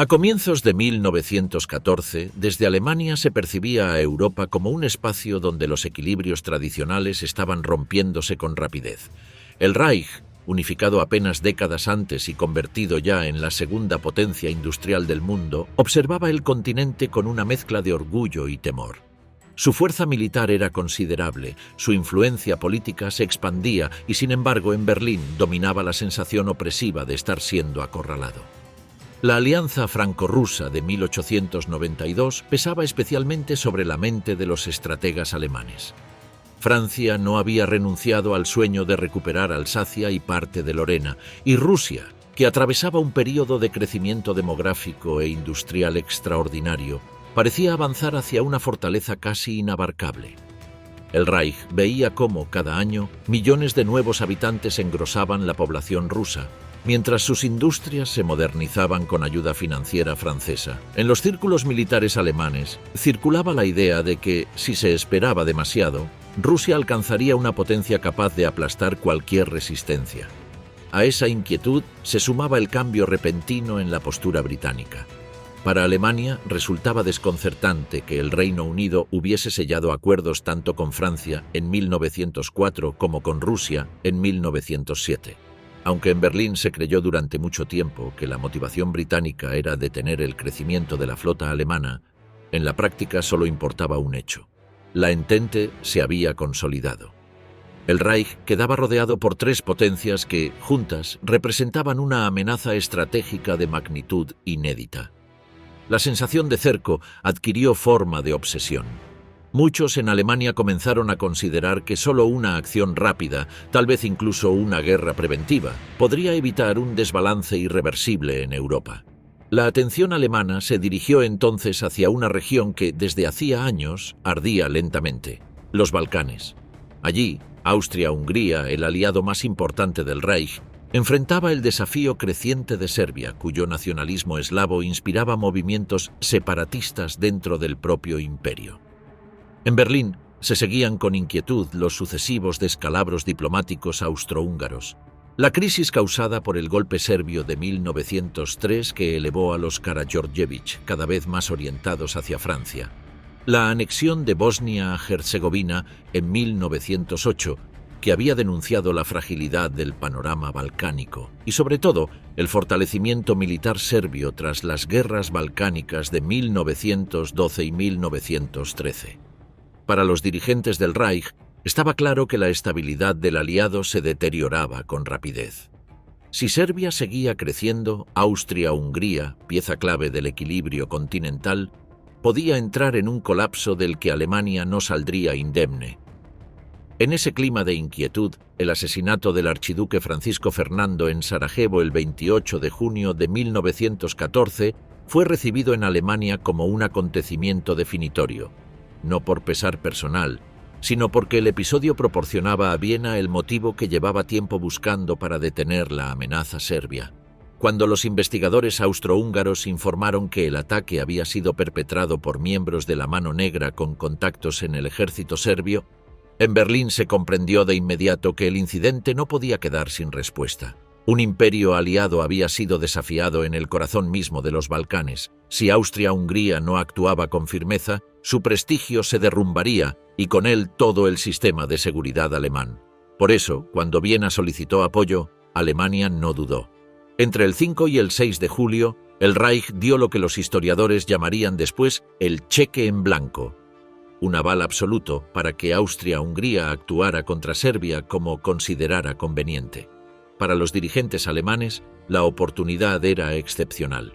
A comienzos de 1914, desde Alemania se percibía a Europa como un espacio donde los equilibrios tradicionales estaban rompiéndose con rapidez. El Reich, unificado apenas décadas antes y convertido ya en la segunda potencia industrial del mundo, observaba el continente con una mezcla de orgullo y temor. Su fuerza militar era considerable, su influencia política se expandía y, sin embargo, en Berlín dominaba la sensación opresiva de estar siendo acorralado. La alianza franco-rusa de 1892 pesaba especialmente sobre la mente de los estrategas alemanes. Francia no había renunciado al sueño de recuperar Alsacia y parte de Lorena, y Rusia, que atravesaba un período de crecimiento demográfico e industrial extraordinario, parecía avanzar hacia una fortaleza casi inabarcable. El Reich veía cómo, cada año, millones de nuevos habitantes engrosaban la población rusa, mientras sus industrias se modernizaban con ayuda financiera francesa. En los círculos militares alemanes circulaba la idea de que, si se esperaba demasiado, Rusia alcanzaría una potencia capaz de aplastar cualquier resistencia. A esa inquietud se sumaba el cambio repentino en la postura británica. Para Alemania resultaba desconcertante que el Reino Unido hubiese sellado acuerdos tanto con Francia en 1904 como con Rusia en 1907. Aunque en Berlín se creyó durante mucho tiempo que la motivación británica era detener el crecimiento de la flota alemana, en la práctica solo importaba un hecho: la Entente se había consolidado. El Reich quedaba rodeado por tres potencias que, juntas, representaban una amenaza estratégica de magnitud inédita. La sensación de cerco adquirió forma de obsesión. Muchos en Alemania comenzaron a considerar que solo una acción rápida, tal vez incluso una guerra preventiva, podría evitar un desbalance irreversible en Europa. La atención alemana se dirigió entonces hacia una región que desde hacía años ardía lentamente: los Balcanes. Allí, Austria-Hungría, el aliado más importante del Reich, enfrentaba el desafío creciente de Serbia, cuyo nacionalismo eslavo inspiraba movimientos separatistas dentro del propio imperio. En Berlín se seguían con inquietud los sucesivos descalabros diplomáticos austrohúngaros. La crisis causada por el golpe serbio de 1903 que elevó a los Karađorđević cada vez más orientados hacia Francia. La anexión de Bosnia a Herzegovina en 1908, que había denunciado la fragilidad del panorama balcánico, y sobre todo el fortalecimiento militar serbio tras las guerras balcánicas de 1912 y 1913. Para los dirigentes del Reich, estaba claro que la estabilidad del aliado se deterioraba con rapidez. Si Serbia seguía creciendo, Austria-Hungría, pieza clave del equilibrio continental, podía entrar en un colapso del que Alemania no saldría indemne. En ese clima de inquietud, el asesinato del archiduque Francisco Fernando en Sarajevo el 28 de junio de 1914 fue recibido en Alemania como un acontecimiento definitorio, no por pesar personal, sino porque el episodio proporcionaba a Viena el motivo que llevaba tiempo buscando para detener la amenaza serbia. Cuando los investigadores austrohúngaros informaron que el ataque había sido perpetrado por miembros de la Mano Negra con contactos en el ejército serbio, en Berlín se comprendió de inmediato que el incidente no podía quedar sin respuesta. Un imperio aliado había sido desafiado en el corazón mismo de los Balcanes. Si Austria-Hungría no actuaba con firmeza, su prestigio se derrumbaría y con él todo el sistema de seguridad alemán. Por eso, cuando Viena solicitó apoyo, Alemania no dudó. Entre el 5 y el 6 de julio, el Reich dio lo que los historiadores llamarían después el cheque en blanco, un aval absoluto para que Austria-Hungría actuara contra Serbia como considerara conveniente. Para los dirigentes alemanes, la oportunidad era excepcional.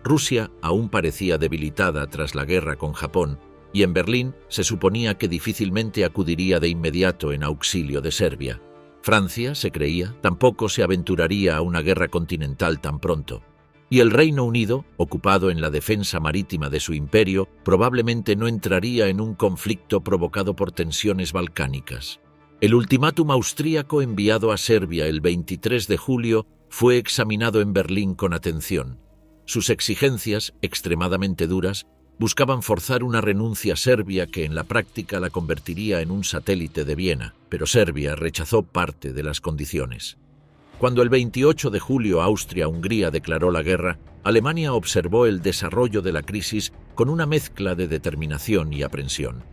Rusia aún parecía debilitada tras la guerra con Japón, y en Berlín se suponía que difícilmente acudiría de inmediato en auxilio de Serbia. Francia, se creía, tampoco se aventuraría a una guerra continental tan pronto. Y el Reino Unido, ocupado en la defensa marítima de su imperio, probablemente no entraría en un conflicto provocado por tensiones balcánicas. El ultimátum austríaco enviado a Serbia el 23 de julio fue examinado en Berlín con atención. Sus exigencias, extremadamente duras, buscaban forzar una renuncia serbia que en la práctica la convertiría en un satélite de Viena, pero Serbia rechazó parte de las condiciones. Cuando el 28 de julio Austria-Hungría declaró la guerra, Alemania observó el desarrollo de la crisis con una mezcla de determinación y aprensión.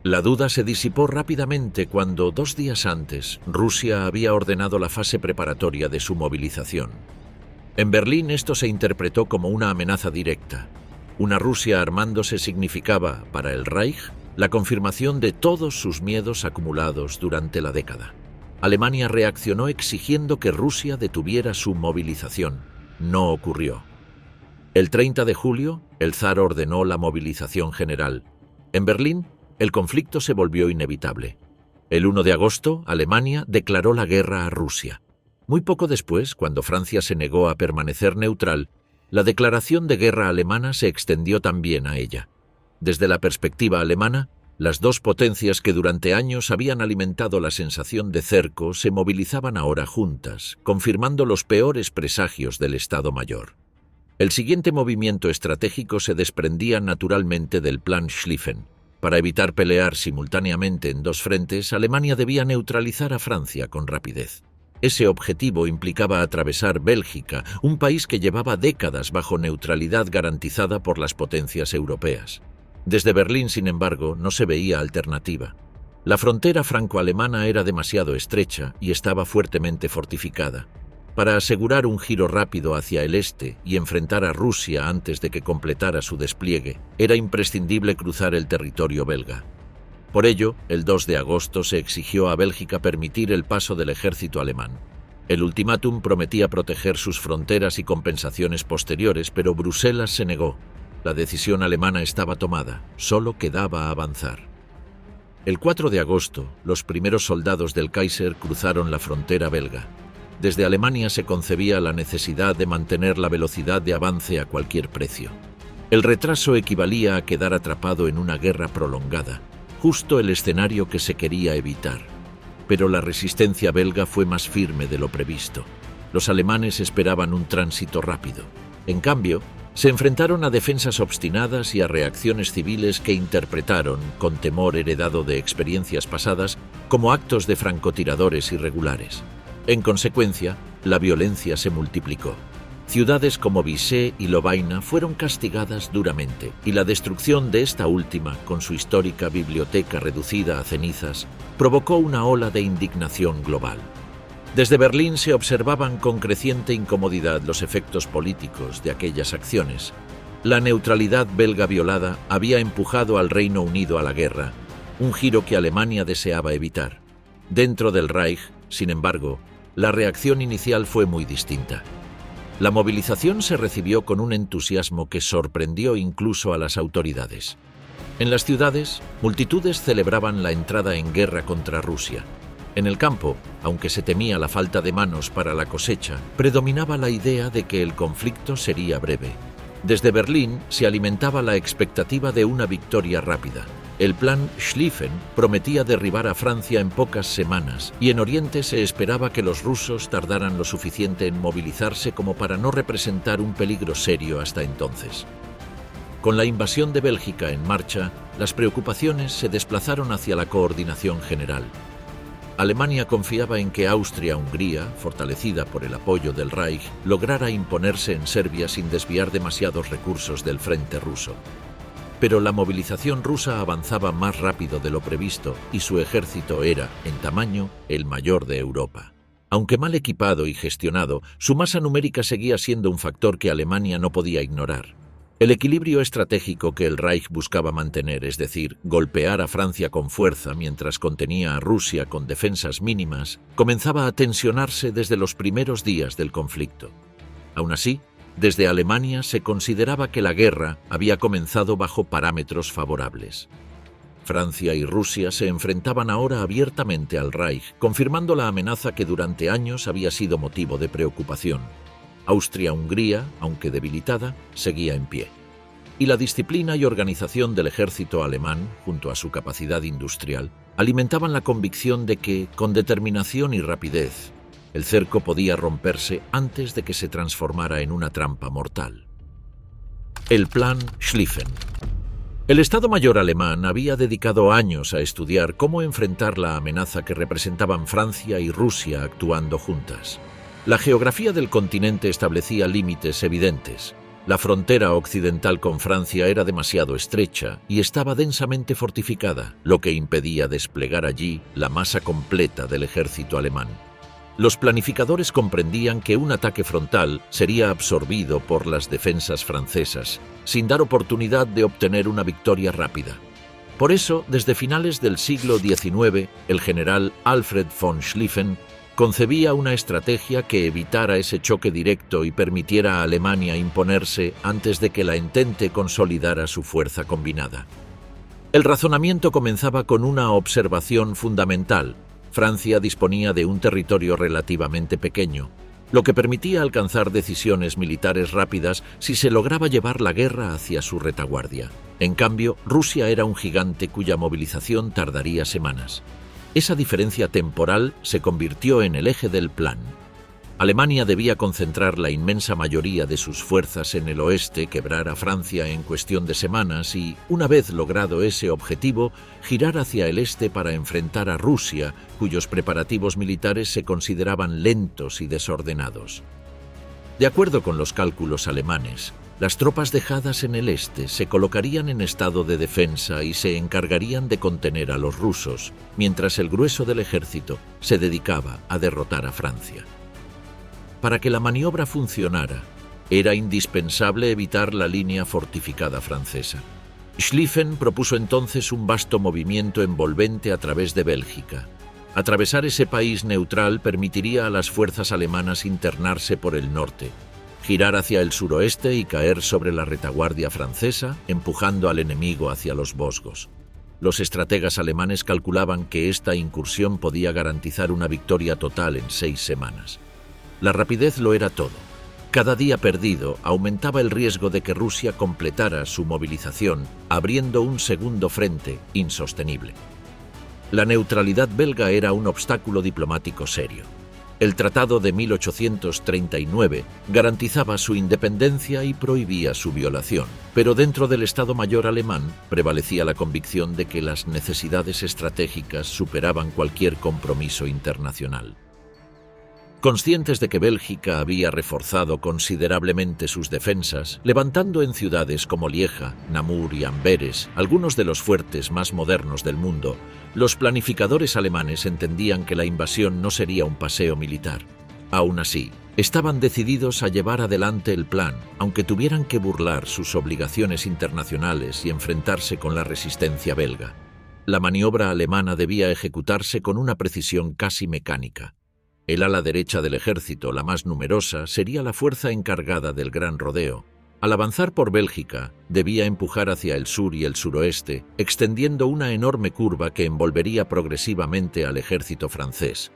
La duda se disipó rápidamente cuando, 2 días antes, Rusia había ordenado la fase preparatoria de su movilización. En Berlín esto se interpretó como una amenaza directa. Una Rusia armándose significaba, para el Reich, la confirmación de todos sus miedos acumulados durante la década. Alemania reaccionó exigiendo que Rusia detuviera su movilización. No ocurrió. El 30 de julio, el zar ordenó la movilización general. En Berlín, el conflicto se volvió inevitable. El 1 de agosto, Alemania declaró la guerra a Rusia. Muy poco después, cuando Francia se negó a permanecer neutral, la declaración de guerra alemana se extendió también a ella. Desde la perspectiva alemana, las dos potencias que durante años habían alimentado la sensación de cerco se movilizaban ahora juntas, confirmando los peores presagios del Estado Mayor. El siguiente movimiento estratégico se desprendía naturalmente del Plan Schlieffen. Para evitar pelear simultáneamente en 2 frentes, Alemania debía neutralizar a Francia con rapidez. Ese objetivo implicaba atravesar Bélgica, un país que llevaba décadas bajo neutralidad garantizada por las potencias europeas. Desde Berlín, sin embargo, no se veía alternativa. La frontera franco-alemana era demasiado estrecha y estaba fuertemente fortificada. Para asegurar un giro rápido hacia el este y enfrentar a Rusia antes de que completara su despliegue, era imprescindible cruzar el territorio belga. Por ello, el 2 de agosto se exigió a Bélgica permitir el paso del ejército alemán. El ultimátum prometía proteger sus fronteras y compensaciones posteriores, pero Bruselas se negó. La decisión alemana estaba tomada, solo quedaba avanzar. El 4 de agosto, los primeros soldados del Kaiser cruzaron la frontera belga. Desde Alemania se concebía la necesidad de mantener la velocidad de avance a cualquier precio. El retraso equivalía a quedar atrapado en una guerra prolongada, justo el escenario que se quería evitar. Pero la resistencia belga fue más firme de lo previsto. Los alemanes esperaban un tránsito rápido. En cambio, se enfrentaron a defensas obstinadas y a reacciones civiles que interpretaron, con temor heredado de experiencias pasadas, como actos de francotiradores irregulares. En consecuencia, la violencia se multiplicó. Ciudades como Vichy y Lovaina fueron castigadas duramente, y la destrucción de esta última, con su histórica biblioteca reducida a cenizas, provocó una ola de indignación global. Desde Berlín se observaban con creciente incomodidad los efectos políticos de aquellas acciones. La neutralidad belga violada había empujado al Reino Unido a la guerra, un giro que Alemania deseaba evitar. Dentro del Reich, sin embargo, la reacción inicial fue muy distinta. La movilización se recibió con un entusiasmo que sorprendió incluso a las autoridades. En las ciudades, multitudes celebraban la entrada en guerra contra Rusia. En el campo, aunque se temía la falta de manos para la cosecha, predominaba la idea de que el conflicto sería breve. Desde Berlín se alimentaba la expectativa de una victoria rápida. El plan Schlieffen prometía derribar a Francia en pocas semanas, y en Oriente se esperaba que los rusos tardaran lo suficiente en movilizarse como para no representar un peligro serio hasta entonces. Con la invasión de Bélgica en marcha, las preocupaciones se desplazaron hacia la coordinación general. Alemania confiaba en que Austria-Hungría, fortalecida por el apoyo del Reich, lograra imponerse en Serbia sin desviar demasiados recursos del frente ruso. Pero la movilización rusa avanzaba más rápido de lo previsto y su ejército era, en tamaño, el mayor de Europa. Aunque mal equipado y gestionado, su masa numérica seguía siendo un factor que Alemania no podía ignorar. El equilibrio estratégico que el Reich buscaba mantener, es decir, golpear a Francia con fuerza mientras contenía a Rusia con defensas mínimas, comenzaba a tensionarse desde los primeros días del conflicto. Aún así, desde Alemania se consideraba que la guerra había comenzado bajo parámetros favorables. Francia y Rusia se enfrentaban ahora abiertamente al Reich, confirmando la amenaza que durante años había sido motivo de preocupación. Austria-Hungría, aunque debilitada, seguía en pie. Y la disciplina y organización del ejército alemán, junto a su capacidad industrial, alimentaban la convicción de que, con determinación y rapidez, el cerco podía romperse antes de que se transformara en una trampa mortal. El plan Schlieffen. El Estado Mayor alemán había dedicado años a estudiar cómo enfrentar la amenaza que representaban Francia y Rusia actuando juntas. La geografía del continente establecía límites evidentes. La frontera occidental con Francia era demasiado estrecha y estaba densamente fortificada, lo que impedía desplegar allí la masa completa del ejército alemán. Los planificadores comprendían que un ataque frontal sería absorbido por las defensas francesas, sin dar oportunidad de obtener una victoria rápida. Por eso, desde finales del siglo XIX, el general Alfred von Schlieffen concebía una estrategia que evitara ese choque directo y permitiera a Alemania imponerse antes de que la Entente consolidara su fuerza combinada. El razonamiento comenzaba con una observación fundamental. Francia disponía de un territorio relativamente pequeño, lo que permitía alcanzar decisiones militares rápidas si se lograba llevar la guerra hacia su retaguardia. En cambio, Rusia era un gigante cuya movilización tardaría semanas. Esa diferencia temporal se convirtió en el eje del plan. Alemania debía concentrar la inmensa mayoría de sus fuerzas en el oeste, quebrar a Francia en cuestión de semanas y, una vez logrado ese objetivo, girar hacia el este para enfrentar a Rusia, cuyos preparativos militares se consideraban lentos y desordenados. De acuerdo con los cálculos alemanes, las tropas dejadas en el este se colocarían en estado de defensa y se encargarían de contener a los rusos, mientras el grueso del ejército se dedicaba a derrotar a Francia. Para que la maniobra funcionara, era indispensable evitar la línea fortificada francesa. Schlieffen propuso entonces un vasto movimiento envolvente a través de Bélgica. Atravesar ese país neutral permitiría a las fuerzas alemanas internarse por el norte, girar hacia el suroeste y caer sobre la retaguardia francesa, empujando al enemigo hacia los Vosgos. Los estrategas alemanes calculaban que esta incursión podía garantizar una victoria total en 6 semanas. La rapidez lo era todo. Cada día perdido aumentaba el riesgo de que Rusia completara su movilización, abriendo un segundo frente insostenible. La neutralidad belga era un obstáculo diplomático serio. El Tratado de 1839 garantizaba su independencia y prohibía su violación, pero dentro del Estado Mayor alemán prevalecía la convicción de que las necesidades estratégicas superaban cualquier compromiso internacional. Conscientes de que Bélgica había reforzado considerablemente sus defensas, levantando en ciudades como Lieja, Namur y Amberes algunos de los fuertes más modernos del mundo, los planificadores alemanes entendían que la invasión no sería un paseo militar. Aún así, estaban decididos a llevar adelante el plan, aunque tuvieran que burlar sus obligaciones internacionales y enfrentarse con la resistencia belga. La maniobra alemana debía ejecutarse con una precisión casi mecánica. El ala derecha del ejército, la más numerosa, sería la fuerza encargada del Gran Rodeo. Al avanzar por Bélgica, debía empujar hacia el sur y el suroeste, extendiendo una enorme curva que envolvería progresivamente al ejército francés.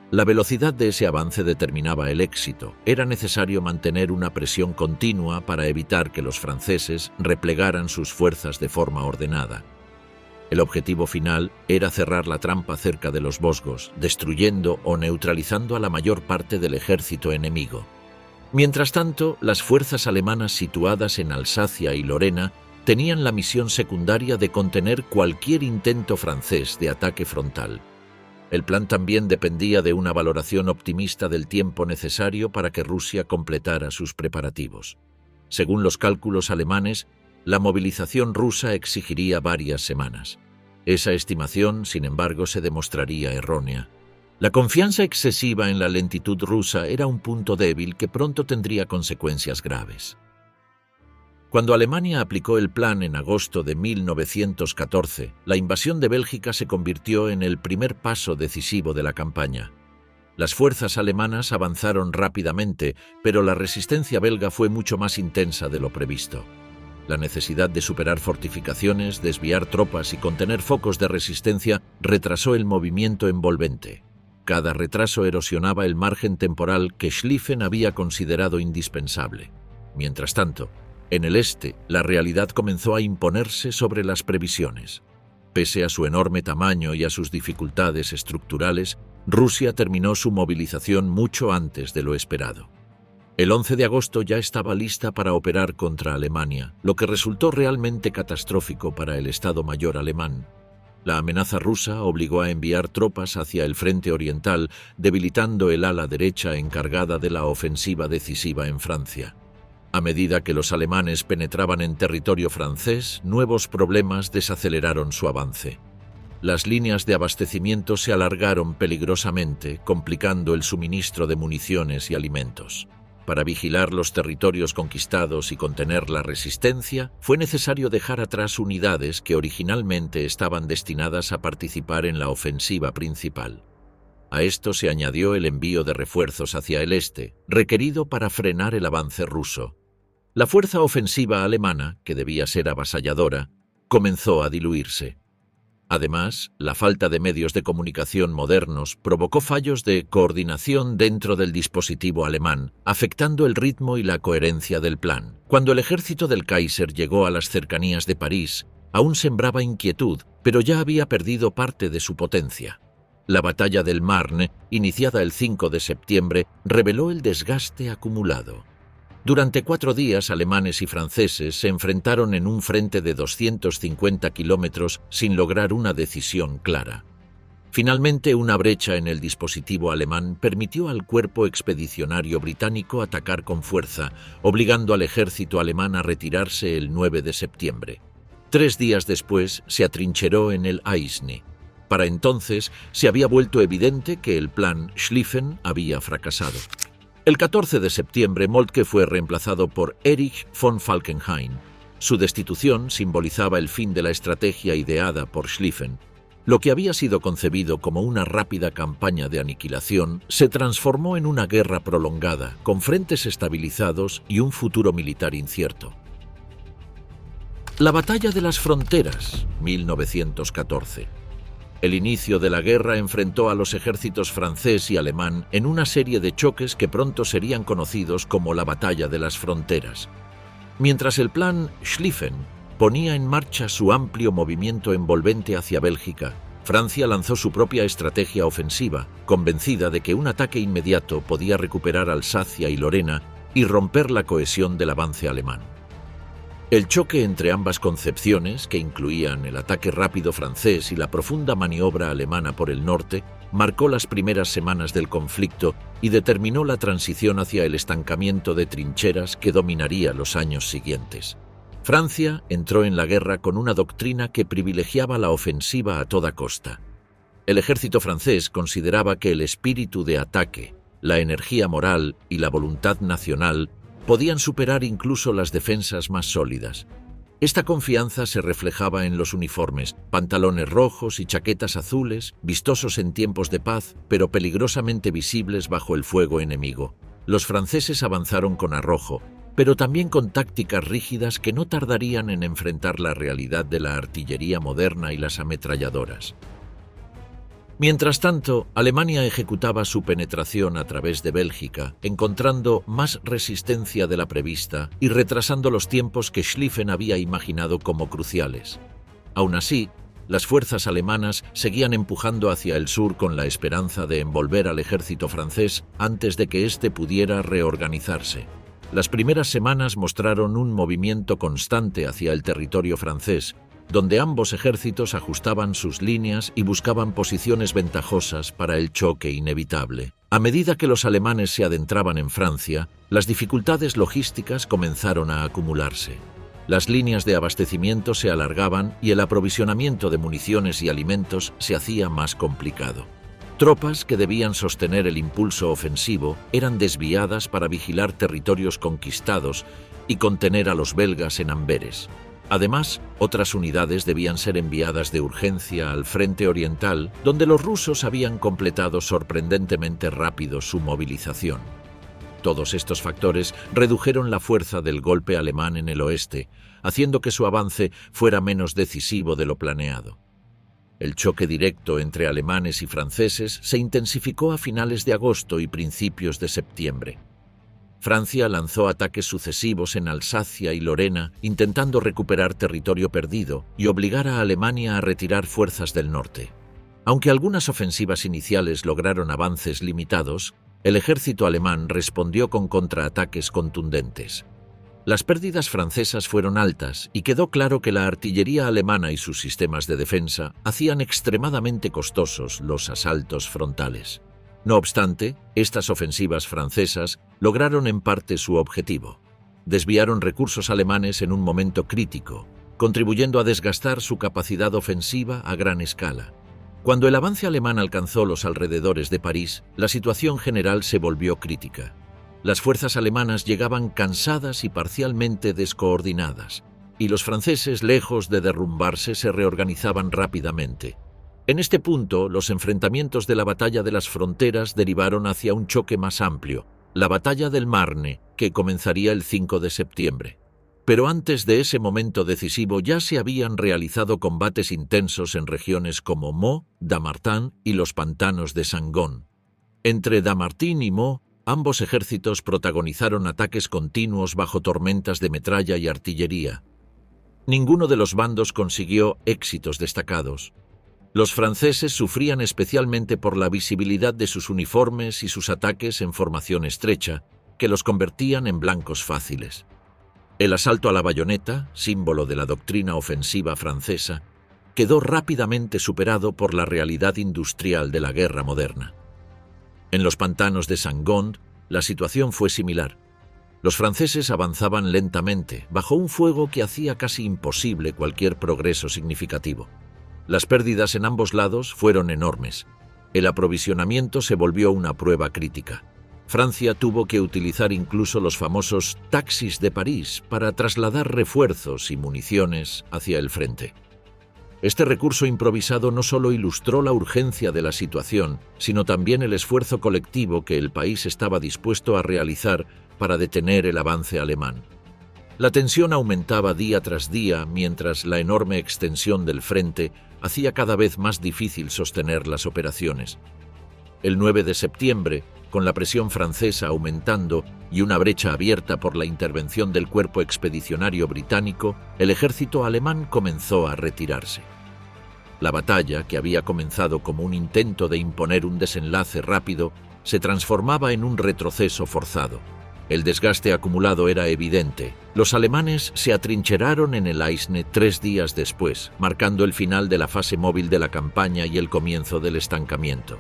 La velocidad de ese avance determinaba el éxito. Era necesario mantener una presión continua para evitar que los franceses replegaran sus fuerzas de forma ordenada. El objetivo final era cerrar la trampa cerca de los Vosgos, destruyendo o neutralizando a la mayor parte del ejército enemigo. Mientras tanto, las fuerzas alemanas situadas en Alsacia y Lorena tenían la misión secundaria de contener cualquier intento francés de ataque frontal. El plan también dependía de una valoración optimista del tiempo necesario para que Rusia completara sus preparativos. Según los cálculos alemanes, la movilización rusa exigiría varias semanas. Esa estimación, sin embargo, se demostraría errónea. La confianza excesiva en la lentitud rusa era un punto débil que pronto tendría consecuencias graves. Cuando Alemania aplicó el plan en agosto de 1914, la invasión de Bélgica se convirtió en el primer paso decisivo de la campaña. Las fuerzas alemanas avanzaron rápidamente, pero la resistencia belga fue mucho más intensa de lo previsto. La necesidad de superar fortificaciones, desviar tropas y contener focos de resistencia retrasó el movimiento envolvente. Cada retraso erosionaba el margen temporal que Schlieffen había considerado indispensable. Mientras tanto, en el este, la realidad comenzó a imponerse sobre las previsiones. Pese a su enorme tamaño y a sus dificultades estructurales, Rusia terminó su movilización mucho antes de lo esperado. El 11 de agosto ya estaba lista para operar contra Alemania, lo que resultó realmente catastrófico para el Estado Mayor alemán. La amenaza rusa obligó a enviar tropas hacia el frente oriental, debilitando el ala derecha encargada de la ofensiva decisiva en Francia. A medida que los alemanes penetraban en territorio francés, nuevos problemas desaceleraron su avance. Las líneas de abastecimiento se alargaron peligrosamente, complicando el suministro de municiones y alimentos. Para vigilar los territorios conquistados y contener la resistencia, fue necesario dejar atrás unidades que originalmente estaban destinadas a participar en la ofensiva principal. A esto se añadió el envío de refuerzos hacia el este, requerido para frenar el avance ruso. La fuerza ofensiva alemana, que debía ser avasalladora, comenzó a diluirse. Además, la falta de medios de comunicación modernos provocó fallos de coordinación dentro del dispositivo alemán, afectando el ritmo y la coherencia del plan. Cuando el ejército del Kaiser llegó a las cercanías de París, aún sembraba inquietud, pero ya había perdido parte de su potencia. La batalla del Marne, iniciada el 5 de septiembre, reveló el desgaste acumulado. Durante 4 días, alemanes y franceses se enfrentaron en un frente de 250 kilómetros sin lograr una decisión clara. Finalmente, una brecha en el dispositivo alemán permitió al cuerpo expedicionario británico atacar con fuerza, obligando al ejército alemán a retirarse el 9 de septiembre. 3 días después, se atrincheró en el Aisne. Para entonces, se había vuelto evidente que el plan Schlieffen había fracasado. El 14 de septiembre, Moltke fue reemplazado por Erich von Falkenhayn. Su destitución simbolizaba el fin de la estrategia ideada por Schlieffen. Lo que había sido concebido como una rápida campaña de aniquilación se transformó en una guerra prolongada, con frentes estabilizados y un futuro militar incierto. La Batalla de las Fronteras, 1914. El inicio de la guerra enfrentó a los ejércitos francés y alemán en una serie de choques que pronto serían conocidos como la Batalla de las Fronteras. Mientras el plan Schlieffen ponía en marcha su amplio movimiento envolvente hacia Bélgica, Francia lanzó su propia estrategia ofensiva, convencida de que un ataque inmediato podía recuperar Alsacia y Lorena y romper la cohesión del avance alemán. El choque entre ambas concepciones, que incluían el ataque rápido francés y la profunda maniobra alemana por el norte, marcó las primeras semanas del conflicto y determinó la transición hacia el estancamiento de trincheras que dominaría los años siguientes. Francia entró en la guerra con una doctrina que privilegiaba la ofensiva a toda costa. El ejército francés consideraba que el espíritu de ataque, la energía moral y la voluntad nacional podían superar incluso las defensas más sólidas. Esta confianza se reflejaba en los uniformes, pantalones rojos y chaquetas azules, vistosos en tiempos de paz, pero peligrosamente visibles bajo el fuego enemigo. Los franceses avanzaron con arrojo, pero también con tácticas rígidas que no tardarían en enfrentar la realidad de la artillería moderna y las ametralladoras. Mientras tanto, Alemania ejecutaba su penetración a través de Bélgica, encontrando más resistencia de la prevista y retrasando los tiempos que Schlieffen había imaginado como cruciales. Aún así, las fuerzas alemanas seguían empujando hacia el sur con la esperanza de envolver al ejército francés antes de que éste pudiera reorganizarse. Las primeras semanas mostraron un movimiento constante hacia el territorio francés, donde ambos ejércitos ajustaban sus líneas y buscaban posiciones ventajosas para el choque inevitable. A medida que los alemanes se adentraban en Francia, las dificultades logísticas comenzaron a acumularse. Las líneas de abastecimiento se alargaban y el aprovisionamiento de municiones y alimentos se hacía más complicado. Tropas que debían sostener el impulso ofensivo eran desviadas para vigilar territorios conquistados y contener a los belgas en Amberes. Además, otras unidades debían ser enviadas de urgencia al frente oriental, donde los rusos habían completado sorprendentemente rápido su movilización. Todos estos factores redujeron la fuerza del golpe alemán en el oeste, haciendo que su avance fuera menos decisivo de lo planeado. El choque directo entre alemanes y franceses se intensificó a finales de agosto y principios de septiembre. Francia lanzó ataques sucesivos en Alsacia y Lorena, intentando recuperar territorio perdido y obligar a Alemania a retirar fuerzas del norte. Aunque algunas ofensivas iniciales lograron avances limitados, el ejército alemán respondió con contraataques contundentes. Las pérdidas francesas fueron altas y quedó claro que la artillería alemana y sus sistemas de defensa hacían extremadamente costosos los asaltos frontales. No obstante, estas ofensivas francesas lograron en parte su objetivo. Desviaron recursos alemanes en un momento crítico, contribuyendo a desgastar su capacidad ofensiva a gran escala. Cuando el avance alemán alcanzó los alrededores de París, la situación general se volvió crítica. Las fuerzas alemanas llegaban cansadas y parcialmente descoordinadas, y los franceses, lejos de derrumbarse, se reorganizaban rápidamente. En este punto, los enfrentamientos de la Batalla de las Fronteras derivaron hacia un choque más amplio, la Batalla del Marne, que comenzaría el 5 de septiembre. Pero antes de ese momento decisivo ya se habían realizado combates intensos en regiones como Meaux, Dammartin y los pantanos de Sangon. Entre Dammartin y Meaux, ambos ejércitos protagonizaron ataques continuos bajo tormentas de metralla y artillería. Ninguno de los bandos consiguió éxitos destacados. Los franceses sufrían especialmente por la visibilidad de sus uniformes y sus ataques en formación estrecha, que los convertían en blancos fáciles. El asalto a la bayoneta, símbolo de la doctrina ofensiva francesa, quedó rápidamente superado por la realidad industrial de la guerra moderna. En los pantanos de Sangon, la situación fue similar. Los franceses avanzaban lentamente, bajo un fuego que hacía casi imposible cualquier progreso significativo. Las pérdidas en ambos lados fueron enormes. El aprovisionamiento se volvió una prueba crítica. Francia tuvo que utilizar incluso los famosos taxis de París para trasladar refuerzos y municiones hacia el frente. Este recurso improvisado no solo ilustró la urgencia de la situación, sino también el esfuerzo colectivo que el país estaba dispuesto a realizar para detener el avance alemán. La tensión aumentaba día tras día mientras la enorme extensión del frente hacía cada vez más difícil sostener las operaciones. El 9 de septiembre, con la presión francesa aumentando y una brecha abierta por la intervención del cuerpo expedicionario británico, el ejército alemán comenzó a retirarse. La batalla, que había comenzado como un intento de imponer un desenlace rápido, se transformaba en un retroceso forzado. El desgaste acumulado era evidente. Los alemanes se atrincheraron en el Aisne 3 días después, marcando el final de la fase móvil de la campaña y el comienzo del estancamiento.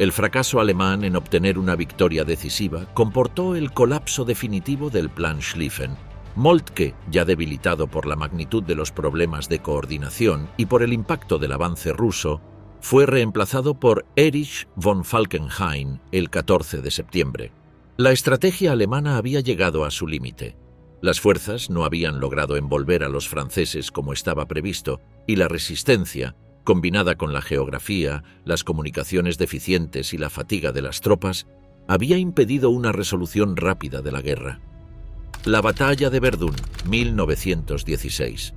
El fracaso alemán en obtener una victoria decisiva comportó el colapso definitivo del Plan Schlieffen. Moltke, ya debilitado por la magnitud de los problemas de coordinación y por el impacto del avance ruso, fue reemplazado por Erich von Falkenhayn el 14 de septiembre. La estrategia alemana había llegado a su límite. Las fuerzas no habían logrado envolver a los franceses como estaba previsto, y la resistencia, combinada con la geografía, las comunicaciones deficientes y la fatiga de las tropas, había impedido una resolución rápida de la guerra. La batalla de Verdún, 1916.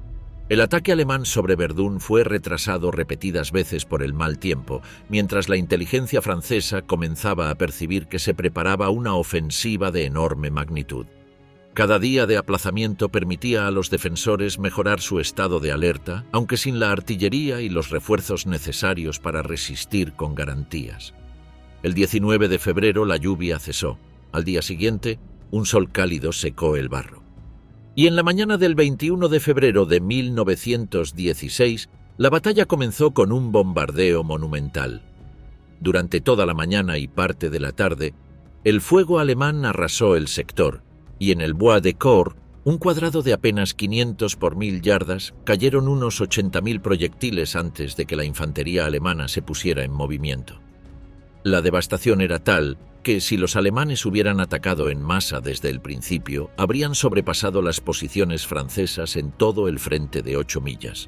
El ataque alemán sobre Verdún fue retrasado repetidas veces por el mal tiempo, mientras la inteligencia francesa comenzaba a percibir que se preparaba una ofensiva de enorme magnitud. Cada día de aplazamiento permitía a los defensores mejorar su estado de alerta, aunque sin la artillería y los refuerzos necesarios para resistir con garantías. El 19 de febrero la lluvia cesó. Al día siguiente, un sol cálido secó el barro. Y en la mañana del 21 de febrero de 1916, la batalla comenzó con un bombardeo monumental. Durante toda la mañana y parte de la tarde, el fuego alemán arrasó el sector, y en el Bois de Caux, un cuadrado de apenas 500 por 1000 yardas, cayeron unos 80.000 proyectiles antes de que la infantería alemana se pusiera en movimiento. La devastación era tal que, si los alemanes hubieran atacado en masa desde el principio, habrían sobrepasado las posiciones francesas en todo el frente de 8 millas.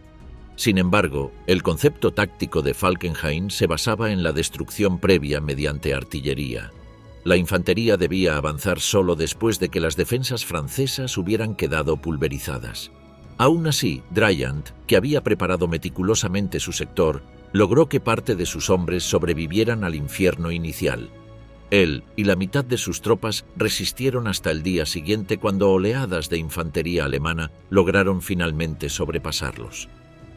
Sin embargo, el concepto táctico de Falkenhayn se basaba en la destrucción previa mediante artillería. La infantería debía avanzar solo después de que las defensas francesas hubieran quedado pulverizadas. Aún así, Dryant, que había preparado meticulosamente su sector, logró que parte de sus hombres sobrevivieran al infierno inicial. Él y la mitad de sus tropas resistieron hasta el día siguiente, cuando oleadas de infantería alemana lograron finalmente sobrepasarlos.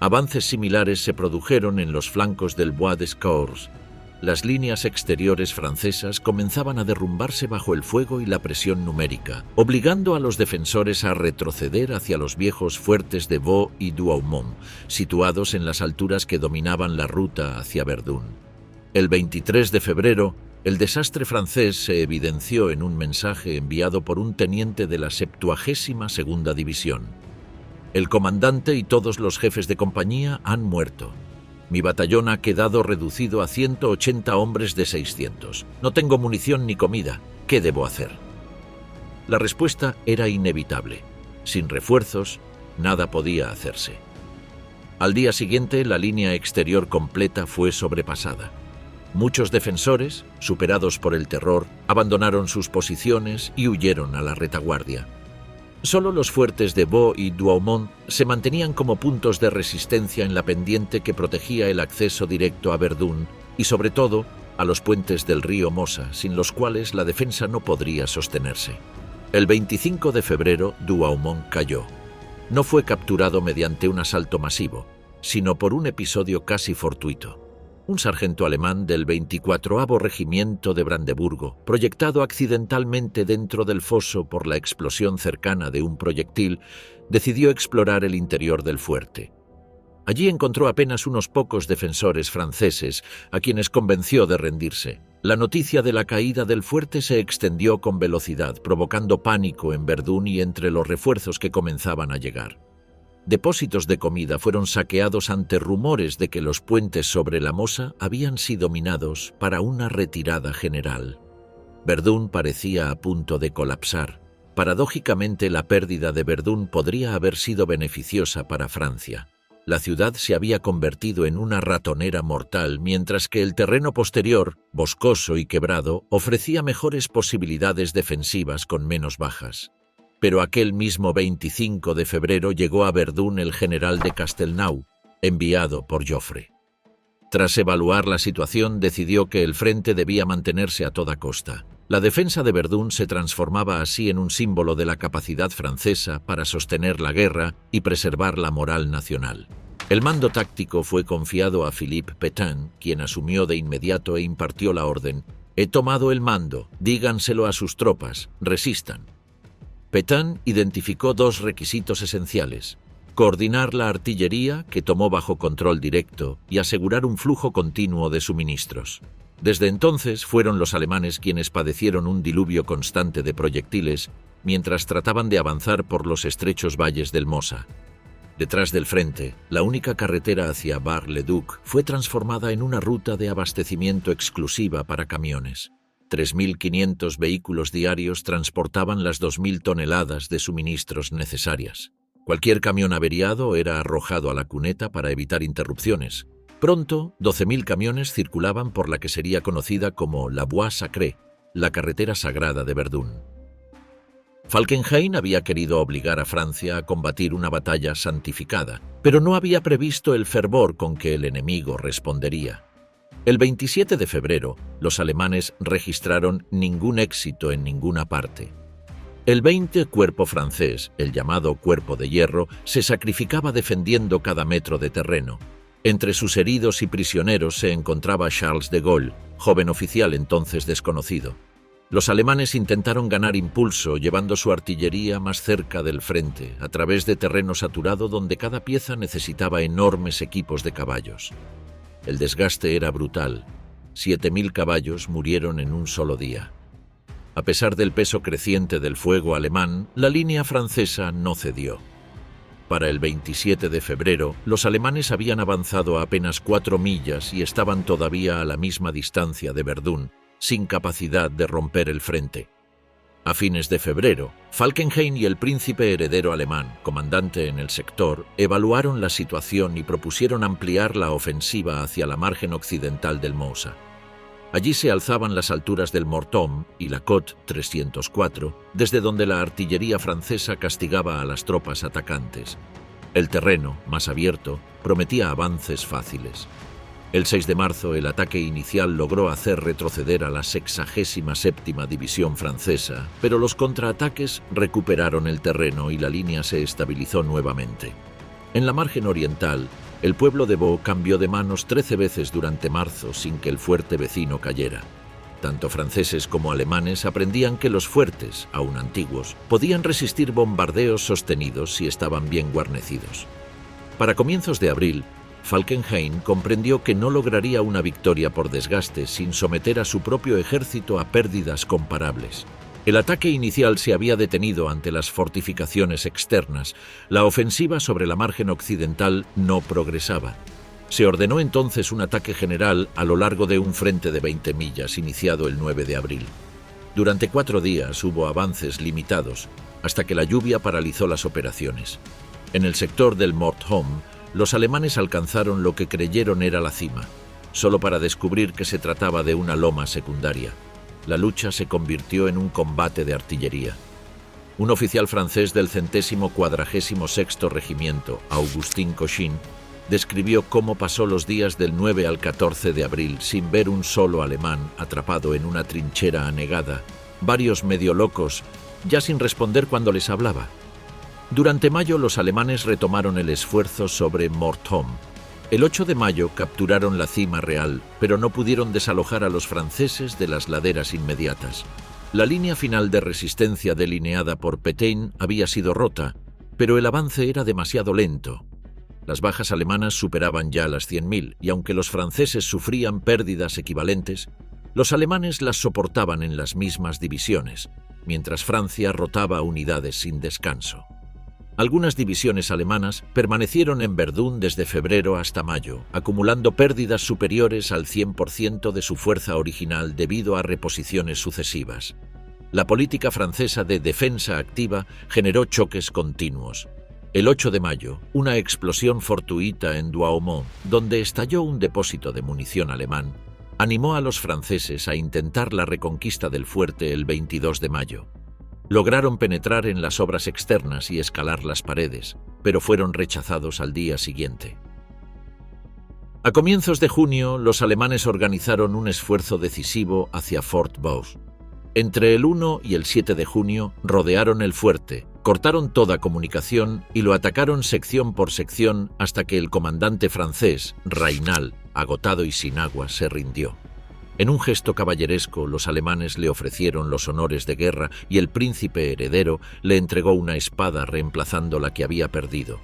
Avances similares se produjeron en los flancos del Bois de Caux. las líneas exteriores francesas comenzaban a derrumbarse bajo el fuego y la presión numérica, obligando a los defensores a retroceder hacia los viejos fuertes de Vaux y Douaumont, situados en las alturas que dominaban la ruta hacia Verdún. El 23 de febrero, el desastre francés se evidenció en un mensaje enviado por un teniente de la 72ª División. El comandante y todos los jefes de compañía han muerto. Mi batallón ha quedado reducido a 180 hombres de 600. No tengo munición ni comida. ¿Qué debo hacer? La respuesta era inevitable. Sin refuerzos, nada podía hacerse. Al día siguiente, la línea exterior completa fue sobrepasada. Muchos defensores, superados por el terror, abandonaron sus posiciones y huyeron a la retaguardia. Solo los fuertes de Vaux y Douaumont se mantenían como puntos de resistencia en la pendiente que protegía el acceso directo a Verdún y, sobre todo, a los puentes del río Mosa, sin los cuales la defensa no podría sostenerse. El 25 de febrero, Douaumont cayó. No fue capturado mediante un asalto masivo, sino por un episodio casi fortuito. Un sargento alemán del 24º Regimiento de Brandeburgo, proyectado accidentalmente dentro del foso por la explosión cercana de un proyectil, decidió explorar el interior del fuerte. Allí encontró apenas unos pocos defensores franceses, a quienes convenció de rendirse. La noticia de la caída del fuerte se extendió con velocidad, provocando pánico en Verdún y entre los refuerzos que comenzaban a llegar. Depósitos de comida fueron saqueados ante rumores de que los puentes sobre la Mosa habían sido minados para una retirada general. Verdún parecía a punto de colapsar. Paradójicamente, la pérdida de Verdún podría haber sido beneficiosa para Francia. La ciudad se había convertido en una ratonera mortal, mientras que el terreno posterior, boscoso y quebrado, ofrecía mejores posibilidades defensivas con menos bajas. Pero aquel mismo 25 de febrero llegó a Verdún el general de Castelnau, enviado por Joffre. Tras evaluar la situación, decidió que el frente debía mantenerse a toda costa. La defensa de Verdún se transformaba así en un símbolo de la capacidad francesa para sostener la guerra y preservar la moral nacional. El mando táctico fue confiado a Philippe Pétain, quien asumió de inmediato e impartió la orden: «He tomado el mando, díganselo a sus tropas, resistan». Pétain identificó dos requisitos esenciales: coordinar la artillería, que tomó bajo control directo, y asegurar un flujo continuo de suministros. Desde entonces fueron los alemanes quienes padecieron un diluvio constante de proyectiles mientras trataban de avanzar por los estrechos valles del Mosa. Detrás del frente, la única carretera hacia Bar-le-Duc fue transformada en una ruta de abastecimiento exclusiva para camiones. 3.500 vehículos diarios transportaban las 2.000 toneladas de suministros necesarias. Cualquier camión averiado era arrojado a la cuneta para evitar interrupciones. Pronto, 12.000 camiones circulaban por la que sería conocida como la Voie Sacrée, la carretera sagrada de Verdún. Falkenhayn había querido obligar a Francia a combatir una batalla santificada, pero no había previsto el fervor con que el enemigo respondería. El 27 de febrero, los alemanes registraron ningún éxito en ninguna parte. El 20 Cuerpo francés, el llamado Cuerpo de Hierro, se sacrificaba defendiendo cada metro de terreno. Entre sus heridos y prisioneros se encontraba Charles de Gaulle, joven oficial entonces desconocido. Los alemanes intentaron ganar impulso llevando su artillería más cerca del frente, a través de terreno saturado donde cada pieza necesitaba enormes equipos de caballos. El desgaste era brutal. 7.000 caballos murieron en un solo día. A pesar del peso creciente del fuego alemán, la línea francesa no cedió. Para el 27 de febrero, los alemanes habían avanzado apenas 4 millas y estaban todavía a la misma distancia de Verdún, sin capacidad de romper el frente. A fines de febrero, Falkenhayn y el príncipe heredero alemán, comandante en el sector, evaluaron la situación y propusieron ampliar la ofensiva hacia la margen occidental del Mosa. Allí se alzaban las alturas del Morteau y la Côte 304, desde donde la artillería francesa castigaba a las tropas atacantes. El terreno, más abierto, prometía avances fáciles. El 6 de marzo, el ataque inicial logró hacer retroceder a la 67ª División francesa, pero los contraataques recuperaron el terreno y la línea se estabilizó nuevamente. En la margen oriental, el pueblo de Vaux cambió de manos 13 veces durante marzo sin que el fuerte vecino cayera. Tanto franceses como alemanes aprendían que los fuertes, aún antiguos, podían resistir bombardeos sostenidos si estaban bien guarnecidos. Para comienzos de abril, Falkenhayn comprendió que no lograría una victoria por desgaste sin someter a su propio ejército a pérdidas comparables. El ataque inicial se había detenido ante las fortificaciones externas. La ofensiva sobre la margen occidental no progresaba. Se ordenó entonces un ataque general a lo largo de un frente de 20 millas, iniciado el 9 de abril. Durante 4 días hubo avances limitados, hasta que la lluvia paralizó las operaciones. En el sector del Mordheim, los alemanes alcanzaron lo que creyeron era la cima, solo para descubrir que se trataba de una loma secundaria. La lucha se convirtió en un combate de artillería. Un oficial francés del 146º Regimiento, Augustin Cochin, describió cómo pasó los días del 9 al 14 de abril sin ver un solo alemán atrapado en una trinchera anegada, varios medio locos, ya sin responder cuando les hablaba. Durante mayo los alemanes retomaron el esfuerzo sobre Mordheim. El 8 de mayo capturaron la cima real, pero no pudieron desalojar a los franceses de las laderas inmediatas. La línea final de resistencia delineada por Pétain había sido rota, pero el avance era demasiado lento. Las bajas alemanas superaban ya las 100.000 y aunque los franceses sufrían pérdidas equivalentes, los alemanes las soportaban en las mismas divisiones, mientras Francia rotaba unidades sin descanso. Algunas divisiones alemanas permanecieron en Verdún desde febrero hasta mayo, acumulando pérdidas superiores al 100% de su fuerza original debido a reposiciones sucesivas. La política francesa de defensa activa generó choques continuos. El 8 de mayo, una explosión fortuita en Douaumont, donde estalló un depósito de munición alemán, animó a los franceses a intentar la reconquista del fuerte el 22 de mayo. Lograron penetrar en las obras externas y escalar las paredes, pero fueron rechazados al día siguiente. A comienzos de junio, los alemanes organizaron un esfuerzo decisivo hacia Fort Vaux. Entre el 1 y el 7 de junio, rodearon el fuerte, cortaron toda comunicación y lo atacaron sección por sección hasta que el comandante francés, Raynal, agotado y sin agua, se rindió. En un gesto caballeresco, los alemanes le ofrecieron los honores de guerra y el príncipe heredero le entregó una espada reemplazando la que había perdido.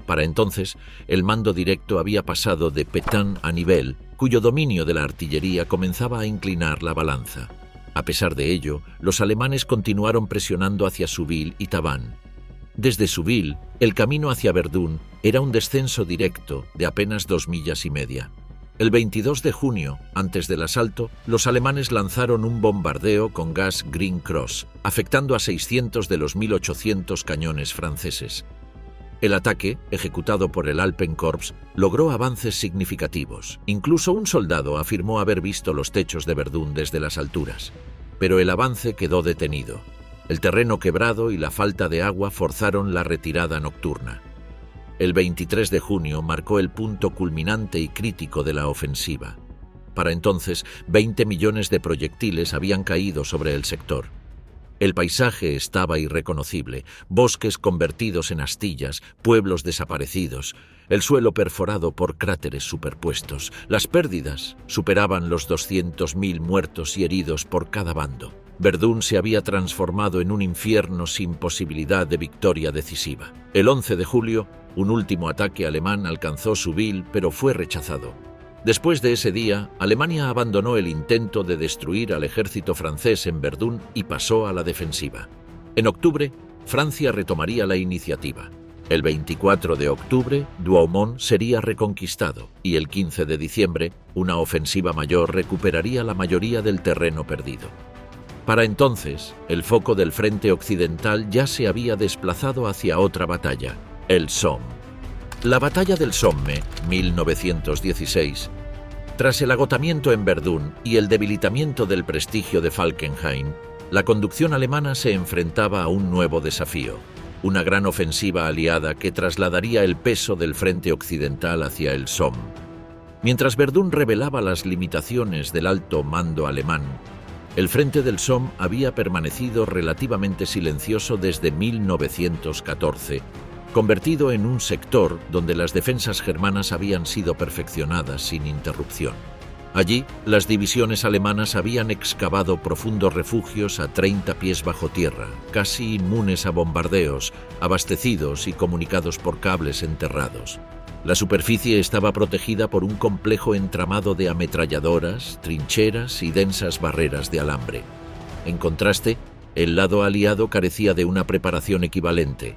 Para entonces, el mando directo había pasado de Pétain a Nivelle, cuyo dominio de la artillería comenzaba a inclinar la balanza. A pesar de ello, los alemanes continuaron presionando hacia Souville y Tavannes. Desde Souville, el camino hacia Verdún era un descenso directo de apenas 2,5 millas. El 22 de junio, antes del asalto, los alemanes lanzaron un bombardeo con gas Green Cross, afectando a 600 de los 1.800 cañones franceses. El ataque, ejecutado por el Alpenkorps, logró avances significativos. Incluso un soldado afirmó haber visto los techos de Verdún desde las alturas. Pero el avance quedó detenido. El terreno quebrado y la falta de agua forzaron la retirada nocturna. El 23 de junio marcó el punto culminante y crítico de la ofensiva. Para entonces, 20 millones de proyectiles habían caído sobre el sector. El paisaje estaba irreconocible, bosques convertidos en astillas, pueblos desaparecidos, el suelo perforado por cráteres superpuestos. Las pérdidas superaban los 200.000 muertos y heridos por cada bando. Verdún se había transformado en un infierno sin posibilidad de victoria decisiva. El 11 de julio, un último ataque alemán alcanzó Souville, pero fue rechazado. Después de ese día, Alemania abandonó el intento de destruir al ejército francés en Verdún y pasó a la defensiva. En octubre, Francia retomaría la iniciativa. El 24 de octubre, Douaumont sería reconquistado y el 15 de diciembre, una ofensiva mayor recuperaría la mayoría del terreno perdido. Para entonces, el foco del frente occidental ya se había desplazado hacia otra batalla, el Somme. La batalla del Somme, 1916, tras el agotamiento en Verdún y el debilitamiento del prestigio de Falkenhayn, la conducción alemana se enfrentaba a un nuevo desafío, una gran ofensiva aliada que trasladaría el peso del frente occidental hacia el Somme. Mientras Verdún revelaba las limitaciones del alto mando alemán, el frente del Somme había permanecido relativamente silencioso desde 1914, convertido en un sector donde las defensas germanas habían sido perfeccionadas sin interrupción. Allí, las divisiones alemanas habían excavado profundos refugios a 30 pies bajo tierra, casi inmunes a bombardeos, abastecidos y comunicados por cables enterrados. La superficie estaba protegida por un complejo entramado de ametralladoras, trincheras y densas barreras de alambre. En contraste, el lado aliado carecía de una preparación equivalente.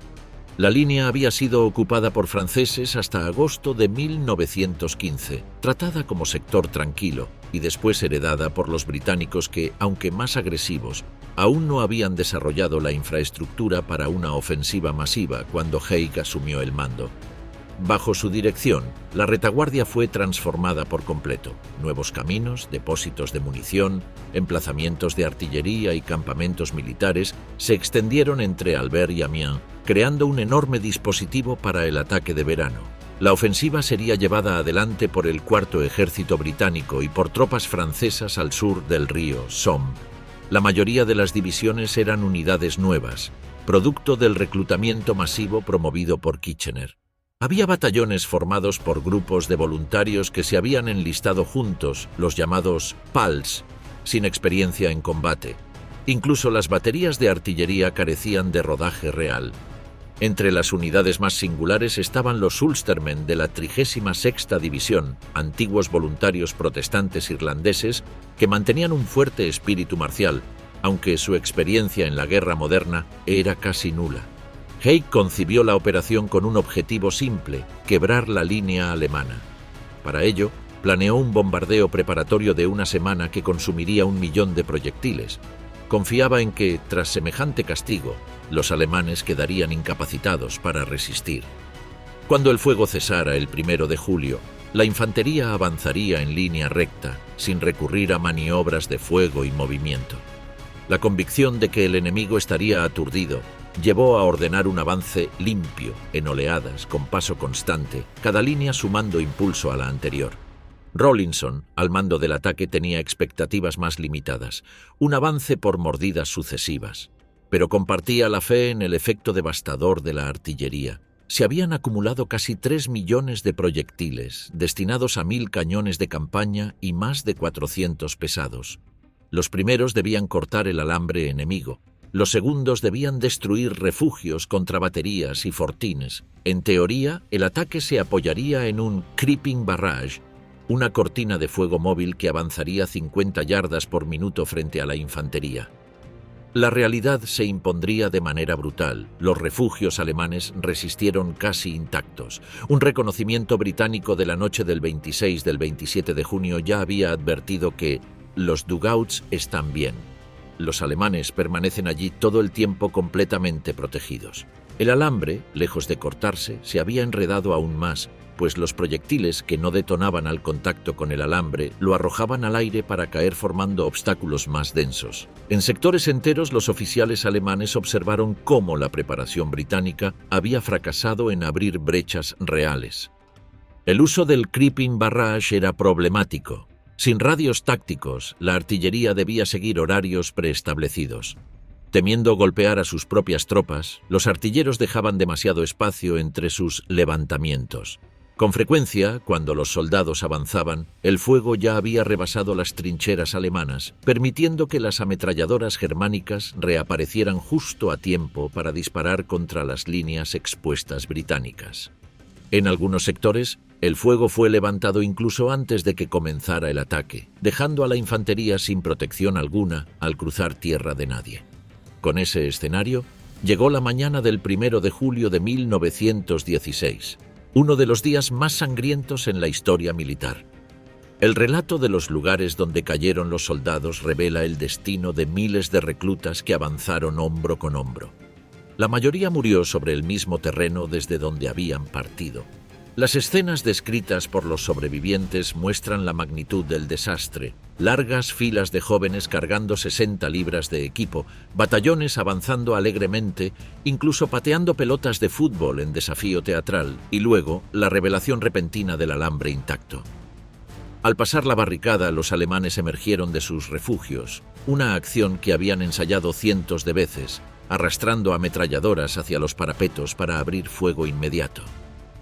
La línea había sido ocupada por franceses hasta agosto de 1915, tratada como sector tranquilo y después heredada por los británicos que, aunque más agresivos, aún no habían desarrollado la infraestructura para una ofensiva masiva cuando Haig asumió el mando. Bajo su dirección, la retaguardia fue transformada por completo. Nuevos caminos, depósitos de munición, emplazamientos de artillería y campamentos militares se extendieron entre Albert y Amiens, creando un enorme dispositivo para el ataque de verano. La ofensiva sería llevada adelante por el Cuarto Ejército Británico y por tropas francesas al sur del río Somme. La mayoría de las divisiones eran unidades nuevas, producto del reclutamiento masivo promovido por Kitchener. Había batallones formados por grupos de voluntarios que se habían enlistado juntos, los llamados PALs, sin experiencia en combate. Incluso las baterías de artillería carecían de rodaje real. Entre las unidades más singulares estaban los Ulstermen de la 36ª División, antiguos voluntarios protestantes irlandeses que mantenían un fuerte espíritu marcial, aunque su experiencia en la guerra moderna era casi nula. Haig concibió la operación con un objetivo simple: quebrar la línea alemana. Para ello, planeó un bombardeo preparatorio de una semana que consumiría 1 millón de proyectiles. Confiaba en que, tras semejante castigo, los alemanes quedarían incapacitados para resistir. Cuando el fuego cesara el 1 de julio, la infantería avanzaría en línea recta, sin recurrir a maniobras de fuego y movimiento. La convicción de que el enemigo estaría aturdido llevó a ordenar un avance limpio, en oleadas, con paso constante, cada línea sumando impulso a la anterior. Rawlinson, al mando del ataque, tenía expectativas más limitadas, un avance por mordidas sucesivas, pero compartía la fe en el efecto devastador de la artillería. Se habían acumulado casi 3 millones de proyectiles, destinados a 1000 cañones de campaña y más de 400 pesados. Los primeros debían cortar el alambre enemigo. Los segundos debían destruir refugios contra baterías y fortines. En teoría, el ataque se apoyaría en un creeping barrage, una cortina de fuego móvil que avanzaría 50 yardas por minuto frente a la infantería. La realidad se impondría de manera brutal. Los refugios alemanes resistieron casi intactos. Un reconocimiento británico de la noche del 26 del 27 de junio ya había advertido que los dugouts están bien. Los alemanes permanecen allí todo el tiempo completamente protegidos. El alambre, lejos de cortarse, se había enredado aún más, pues los proyectiles que no detonaban al contacto con el alambre lo arrojaban al aire para caer formando obstáculos más densos. En sectores enteros, los oficiales alemanes observaron cómo la preparación británica había fracasado en abrir brechas reales. El uso del creeping barrage era problemático. Sin radios tácticos, la artillería debía seguir horarios preestablecidos. Temiendo golpear a sus propias tropas, los artilleros dejaban demasiado espacio entre sus levantamientos. Con frecuencia, cuando los soldados avanzaban, el fuego ya había rebasado las trincheras alemanas, permitiendo que las ametralladoras germánicas reaparecieran justo a tiempo para disparar contra las líneas expuestas británicas. En algunos sectores, el fuego fue levantado incluso antes de que comenzara el ataque, dejando a la infantería sin protección alguna al cruzar tierra de nadie. Con ese escenario, llegó la mañana del 1 de julio de 1916, uno de los días más sangrientos en la historia militar. El relato de los lugares donde cayeron los soldados revela el destino de miles de reclutas que avanzaron hombro con hombro. La mayoría murió sobre el mismo terreno desde donde habían partido. Las escenas descritas por los sobrevivientes muestran la magnitud del desastre. Largas filas de jóvenes cargando 60 libras de equipo, batallones avanzando alegremente, incluso pateando pelotas de fútbol en desafío teatral, y luego la revelación repentina del alambre intacto. Al pasar la barricada, los alemanes emergieron de sus refugios, una acción que habían ensayado cientos de veces, arrastrando ametralladoras hacia los parapetos para abrir fuego inmediato.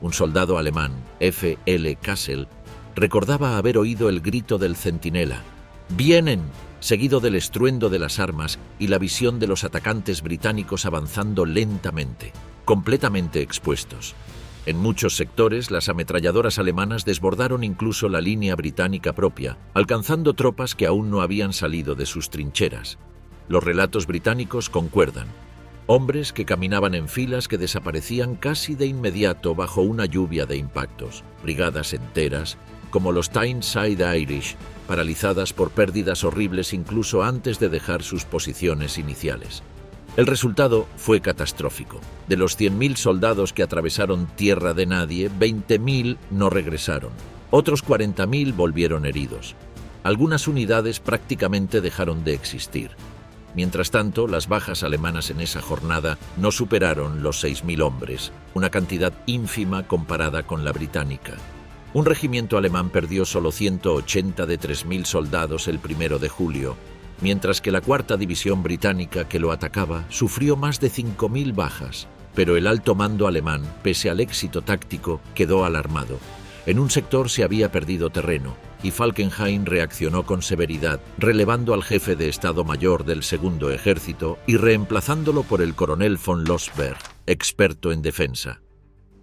Un soldado alemán, F. L. Kassel, recordaba haber oído el grito del centinela: «¡Vienen!», seguido del estruendo de las armas y la visión de los atacantes británicos avanzando lentamente, completamente expuestos. En muchos sectores, las ametralladoras alemanas desbordaron incluso la línea británica propia, alcanzando tropas que aún no habían salido de sus trincheras. Los relatos británicos concuerdan. Hombres que caminaban en filas que desaparecían casi de inmediato bajo una lluvia de impactos. Brigadas enteras, como los Tyneside Irish, paralizadas por pérdidas horribles incluso antes de dejar sus posiciones iniciales. El resultado fue catastrófico. De los 100.000 soldados que atravesaron tierra de nadie, 20.000 no regresaron. Otros 40.000 volvieron heridos. Algunas unidades prácticamente dejaron de existir. Mientras tanto, las bajas alemanas en esa jornada no superaron los 6.000 hombres, una cantidad ínfima comparada con la británica. Un regimiento alemán perdió solo 180 de 3.000 soldados el 1 de julio, mientras que la cuarta división británica que lo atacaba sufrió más de 5.000 bajas. Pero el alto mando alemán, pese al éxito táctico, quedó alarmado. En un sector se había perdido terreno, y Falkenhayn reaccionó con severidad, relevando al jefe de Estado Mayor del Segundo Ejército y reemplazándolo por el coronel von Lossberg, experto en defensa.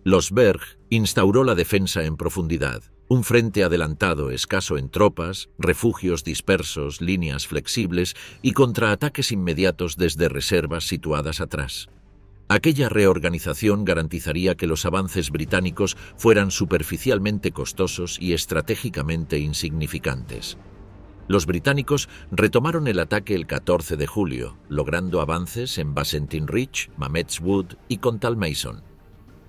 Lossberg instauró la defensa en profundidad, un frente adelantado escaso en tropas, refugios dispersos, líneas flexibles y contraataques inmediatos desde reservas situadas atrás. Aquella reorganización garantizaría que los avances británicos fueran superficialmente costosos y estratégicamente insignificantes. Los británicos retomaron el ataque el 14 de julio, logrando avances en Basentin Ridge, Mametz Wood y Contal Mason.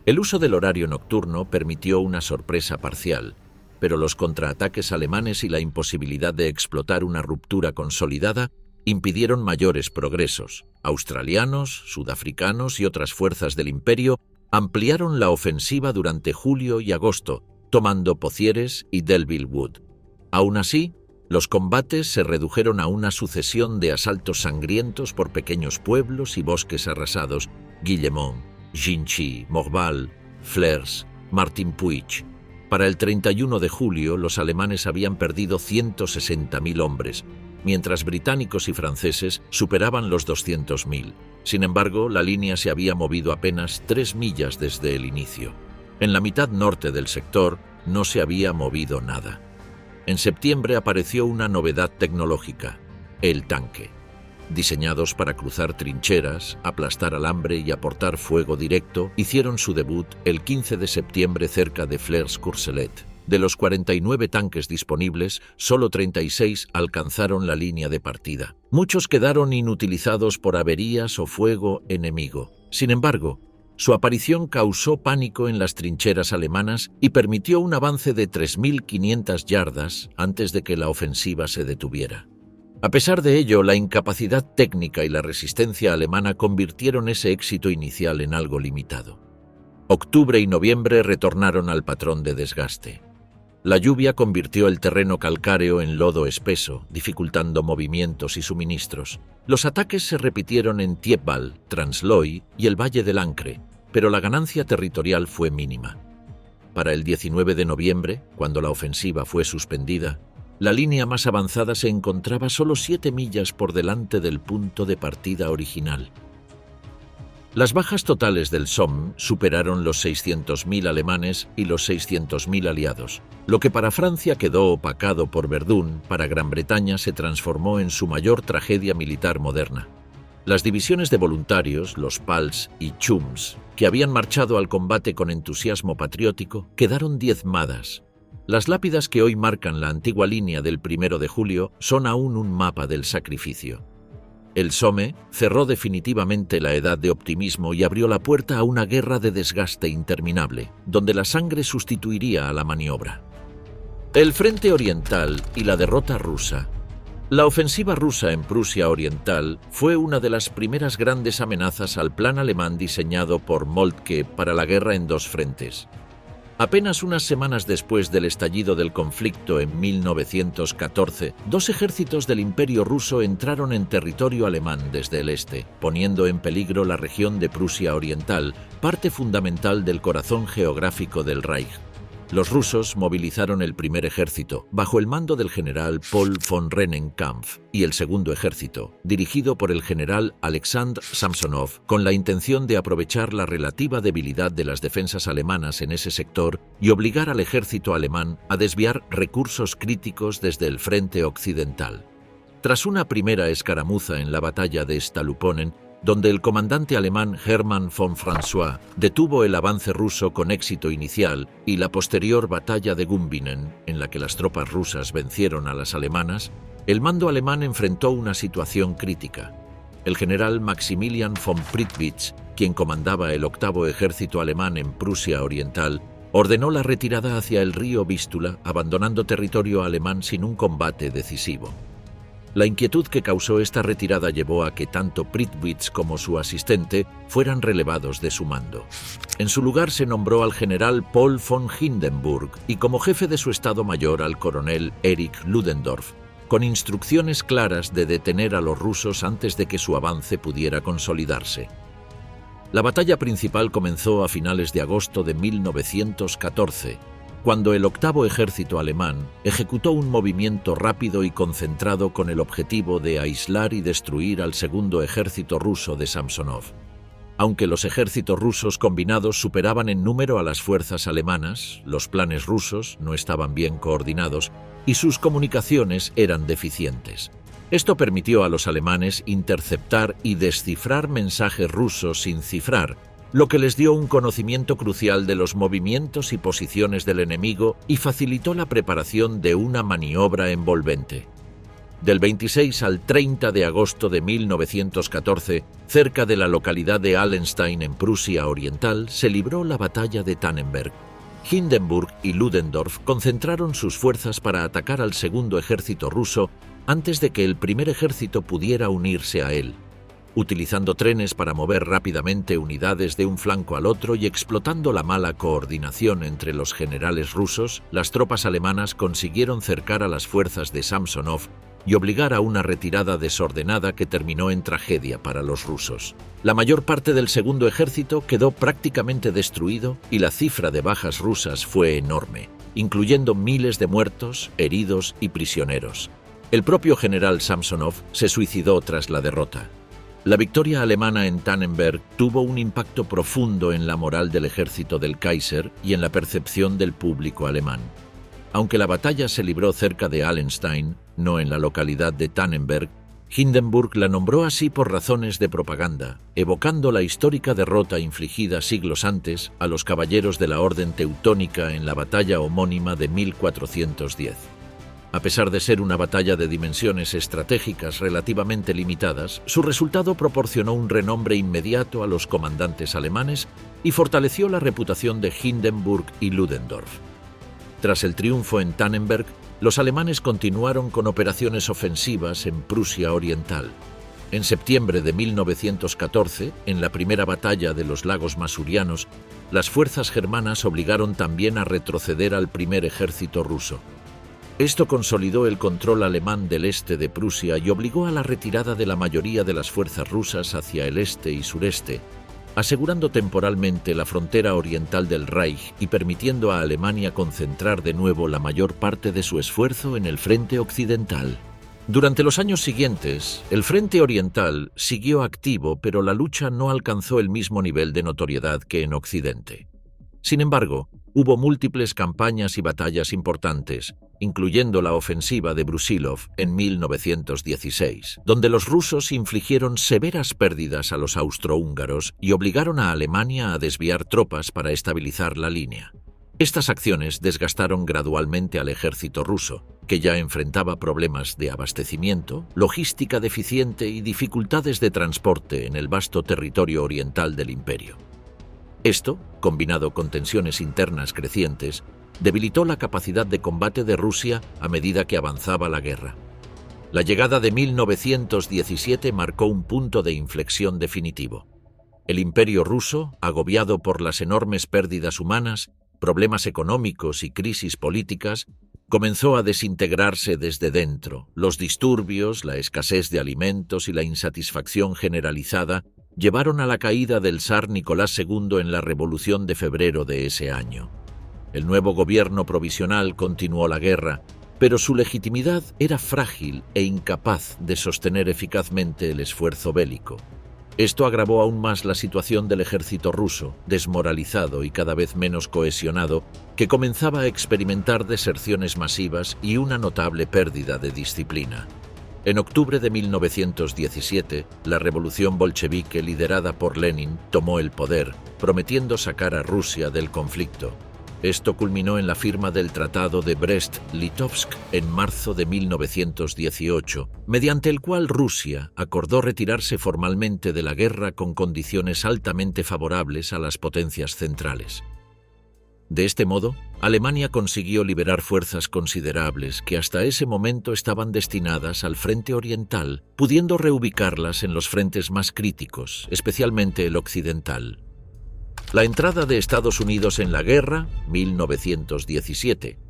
El uso del horario nocturno permitió una sorpresa parcial, pero los contraataques alemanes y la imposibilidad de explotar una ruptura consolidada impidieron mayores progresos. Australianos, sudafricanos y otras fuerzas del imperio ampliaron la ofensiva durante julio y agosto, tomando Pocieres y Delville Wood. Aún así, los combates se redujeron a una sucesión de asaltos sangrientos por pequeños pueblos y bosques arrasados: Guillemont, Ginchy, Morval, Flers, Martinpuig. Para el 31 de julio, los alemanes habían perdido 160.000 hombres, mientras británicos y franceses superaban los 200.000. Sin embargo, la línea se había movido apenas 3 millas desde el inicio. En la mitad norte del sector no se había movido nada. En septiembre apareció una novedad tecnológica: el tanque. Diseñados para cruzar trincheras, aplastar alambre y aportar fuego directo, hicieron su debut el 15 de septiembre cerca de Flers-Courcelette. De los 49 tanques disponibles, solo 36 alcanzaron la línea de partida. Muchos quedaron inutilizados por averías o fuego enemigo. Sin embargo, su aparición causó pánico en las trincheras alemanas y permitió un avance de 3.500 yardas antes de que la ofensiva se detuviera. A pesar de ello, la incapacidad técnica y la resistencia alemana convirtieron ese éxito inicial en algo limitado. Octubre y noviembre retornaron al patrón de desgaste. La lluvia convirtió el terreno calcáreo en lodo espeso, dificultando movimientos y suministros. Los ataques se repitieron en Thiepval, Transloy y el Valle del Ancre, pero la ganancia territorial fue mínima. Para el 19 de noviembre, cuando la ofensiva fue suspendida, la línea más avanzada se encontraba solo 7 millas por delante del punto de partida original. Las bajas totales del Somme superaron los 600.000 alemanes y los 600.000 aliados. Lo que para Francia quedó opacado por Verdún, para Gran Bretaña se transformó en su mayor tragedia militar moderna. Las divisiones de voluntarios, los PALS y CHUMS, que habían marchado al combate con entusiasmo patriótico, quedaron diezmadas. Las lápidas que hoy marcan la antigua línea del 1 de julio son aún un mapa del sacrificio. El Somme cerró definitivamente la edad de optimismo y abrió la puerta a una guerra de desgaste interminable, donde la sangre sustituiría a la maniobra. El Frente Oriental y la derrota rusa. La ofensiva rusa en Prusia Oriental fue una de las primeras grandes amenazas al plan alemán diseñado por Moltke para la guerra en dos frentes. Apenas unas semanas después del estallido del conflicto en 1914, dos ejércitos del Imperio ruso entraron en territorio alemán desde el este, poniendo en peligro la región de Prusia Oriental, parte fundamental del corazón geográfico del Reich. Los rusos movilizaron el primer ejército, bajo el mando del general Paul von Rennenkampf, y el segundo ejército, dirigido por el general Alexandr Samsonov, con la intención de aprovechar la relativa debilidad de las defensas alemanas en ese sector y obligar al ejército alemán a desviar recursos críticos desde el frente occidental. Tras una primera escaramuza en la batalla de Stallupönen, donde el comandante alemán Hermann von François detuvo el avance ruso con éxito inicial, y la posterior batalla de Gumbinnen, en la que las tropas rusas vencieron a las alemanas, el mando alemán enfrentó una situación crítica. El general Maximilian von Prittwitz, quien comandaba el octavo ejército alemán en Prusia Oriental, ordenó la retirada hacia el río Vístula, abandonando territorio alemán sin un combate decisivo. La inquietud que causó esta retirada llevó a que tanto Prittwitz como su asistente fueran relevados de su mando. En su lugar se nombró al general Paul von Hindenburg y como jefe de su Estado Mayor al coronel Erich Ludendorff, con instrucciones claras de detener a los rusos antes de que su avance pudiera consolidarse. La batalla principal comenzó a finales de agosto de 1914, cuando el octavo ejército alemán ejecutó un movimiento rápido y concentrado con el objetivo de aislar y destruir al segundo ejército ruso de Samsonov. Aunque los ejércitos rusos combinados superaban en número a las fuerzas alemanas, los planes rusos no estaban bien coordinados y sus comunicaciones eran deficientes. Esto permitió a los alemanes interceptar y descifrar mensajes rusos sin cifrar, lo que les dio un conocimiento crucial de los movimientos y posiciones del enemigo y facilitó la preparación de una maniobra envolvente. Del 26 al 30 de agosto de 1914, cerca de la localidad de Allenstein en Prusia Oriental, se libró la batalla de Tannenberg. Hindenburg y Ludendorff concentraron sus fuerzas para atacar al segundo ejército ruso antes de que el primer ejército pudiera unirse a él. Utilizando trenes para mover rápidamente unidades de un flanco al otro y explotando la mala coordinación entre los generales rusos, las tropas alemanas consiguieron cercar a las fuerzas de Samsonov y obligar a una retirada desordenada que terminó en tragedia para los rusos. La mayor parte del segundo ejército quedó prácticamente destruido y la cifra de bajas rusas fue enorme, incluyendo miles de muertos, heridos y prisioneros. El propio general Samsonov se suicidó tras la derrota. La victoria alemana en Tannenberg tuvo un impacto profundo en la moral del ejército del Kaiser y en la percepción del público alemán. Aunque la batalla se libró cerca de Allenstein, no en la localidad de Tannenberg, Hindenburg la nombró así por razones de propaganda, evocando la histórica derrota infligida siglos antes a los caballeros de la Orden Teutónica en la batalla homónima de 1410. A pesar de ser una batalla de dimensiones estratégicas relativamente limitadas, su resultado proporcionó un renombre inmediato a los comandantes alemanes y fortaleció la reputación de Hindenburg y Ludendorff. Tras el triunfo en Tannenberg, los alemanes continuaron con operaciones ofensivas en Prusia Oriental. En septiembre de 1914, en la primera batalla de los lagos Masurianos, las fuerzas germanas obligaron también a retroceder al primer ejército ruso. Esto consolidó el control alemán del este de Prusia y obligó a la retirada de la mayoría de las fuerzas rusas hacia el este y sureste, asegurando temporalmente la frontera oriental del Reich y permitiendo a Alemania concentrar de nuevo la mayor parte de su esfuerzo en el frente occidental. Durante los años siguientes, el frente oriental siguió activo, pero la lucha no alcanzó el mismo nivel de notoriedad que en Occidente. Sin embargo, hubo múltiples campañas y batallas importantes, incluyendo la ofensiva de Brusilov en 1916, donde los rusos infligieron severas pérdidas a los austrohúngaros y obligaron a Alemania a desviar tropas para estabilizar la línea. Estas acciones desgastaron gradualmente al ejército ruso, que ya enfrentaba problemas de abastecimiento, logística deficiente y dificultades de transporte en el vasto territorio oriental del imperio. Esto, combinado con tensiones internas crecientes, debilitó la capacidad de combate de Rusia a medida que avanzaba la guerra. La llegada de 1917 marcó un punto de inflexión definitivo. El imperio ruso, agobiado por las enormes pérdidas humanas, problemas económicos y crisis políticas, comenzó a desintegrarse desde dentro. Los disturbios, la escasez de alimentos y la insatisfacción generalizada llevaron a la caída del zar Nicolás II en la Revolución de febrero de ese año. El nuevo gobierno provisional continuó la guerra, pero su legitimidad era frágil e incapaz de sostener eficazmente el esfuerzo bélico. Esto agravó aún más la situación del ejército ruso, desmoralizado y cada vez menos cohesionado, que comenzaba a experimentar deserciones masivas y una notable pérdida de disciplina. En octubre de 1917, la revolución bolchevique liderada por Lenin tomó el poder, prometiendo sacar a Rusia del conflicto. Esto culminó en la firma del Tratado de Brest-Litovsk en marzo de 1918, mediante el cual Rusia acordó retirarse formalmente de la guerra con condiciones altamente favorables a las potencias centrales. De este modo, Alemania consiguió liberar fuerzas considerables que hasta ese momento estaban destinadas al frente oriental, pudiendo reubicarlas en los frentes más críticos, especialmente el occidental. La entrada de Estados Unidos en la guerra, 1917.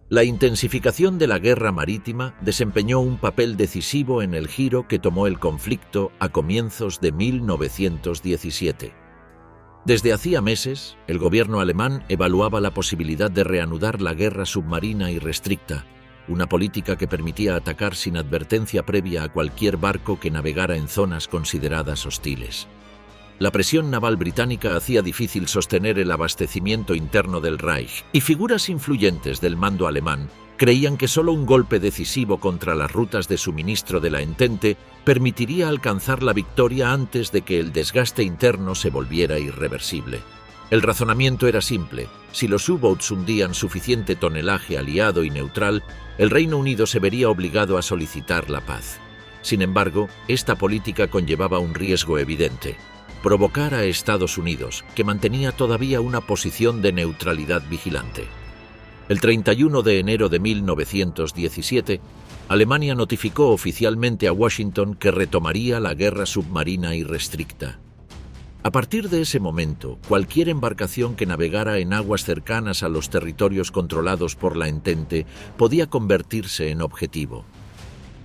La intensificación de la guerra marítima desempeñó un papel decisivo en el giro que tomó el conflicto a comienzos de 1917. Desde hacía meses, el gobierno alemán evaluaba la posibilidad de reanudar la guerra submarina irrestricta, una política que permitía atacar sin advertencia previa a cualquier barco que navegara en zonas consideradas hostiles. La presión naval británica hacía difícil sostener el abastecimiento interno del Reich, y figuras influyentes del mando alemán creían que solo un golpe decisivo contra las rutas de suministro de la Entente permitiría alcanzar la victoria antes de que el desgaste interno se volviera irreversible. El razonamiento era simple: si los U-boats hundían suficiente tonelaje aliado y neutral, el Reino Unido se vería obligado a solicitar la paz. Sin embargo, esta política conllevaba un riesgo evidente: provocar a Estados Unidos, que mantenía todavía una posición de neutralidad vigilante. El 31 de enero de 1917, Alemania notificó oficialmente a Washington que retomaría la guerra submarina irrestricta. A partir de ese momento, cualquier embarcación que navegara en aguas cercanas a los territorios controlados por la Entente podía convertirse en objetivo.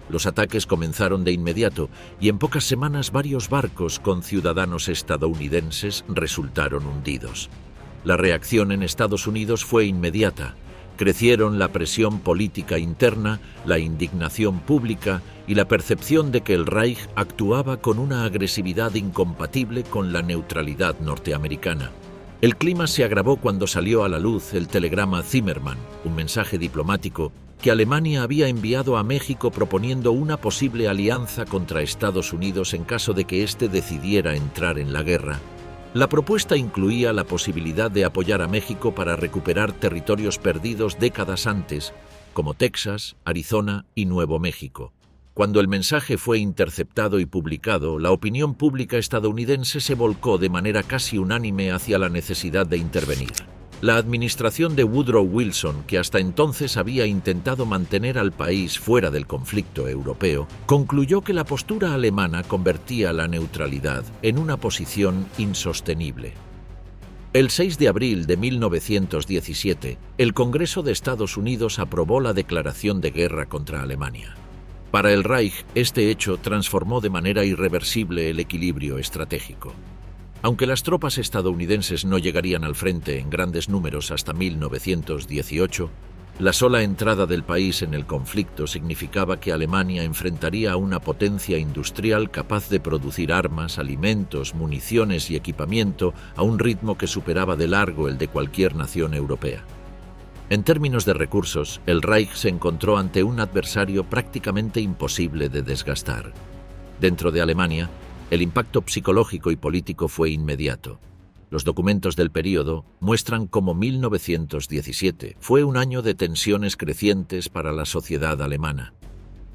Los ataques comenzaron de inmediato y en pocas semanas varios barcos con ciudadanos estadounidenses resultaron hundidos. La reacción en Estados Unidos fue inmediata. Crecieron la presión política interna, la indignación pública y la percepción de que el Reich actuaba con una agresividad incompatible con la neutralidad norteamericana. El clima se agravó cuando salió a la luz el telegrama Zimmermann, un mensaje diplomático que Alemania había enviado a México proponiendo una posible alianza contra Estados Unidos en caso de que éste decidiera entrar en la guerra. La propuesta incluía la posibilidad de apoyar a México para recuperar territorios perdidos décadas antes, como Texas, Arizona y Nuevo México. Cuando el mensaje fue interceptado y publicado, la opinión pública estadounidense se volcó de manera casi unánime hacia la necesidad de intervenir. La administración de Woodrow Wilson, que hasta entonces había intentado mantener al país fuera del conflicto europeo, concluyó que la postura alemana convertía la neutralidad en una posición insostenible. El 6 de abril de 1917, el Congreso de Estados Unidos aprobó la declaración de guerra contra Alemania. Para el Reich, este hecho transformó de manera irreversible el equilibrio estratégico. Aunque las tropas estadounidenses no llegarían al frente en grandes números hasta 1918, la sola entrada del país en el conflicto significaba que Alemania enfrentaría a una potencia industrial capaz de producir armas, alimentos, municiones y equipamiento a un ritmo que superaba de largo el de cualquier nación europea. En términos de recursos, el Reich se encontró ante un adversario prácticamente imposible de desgastar. Dentro de Alemania, el impacto psicológico y político fue inmediato. Los documentos del período muestran cómo 1917 fue un año de tensiones crecientes para la sociedad alemana.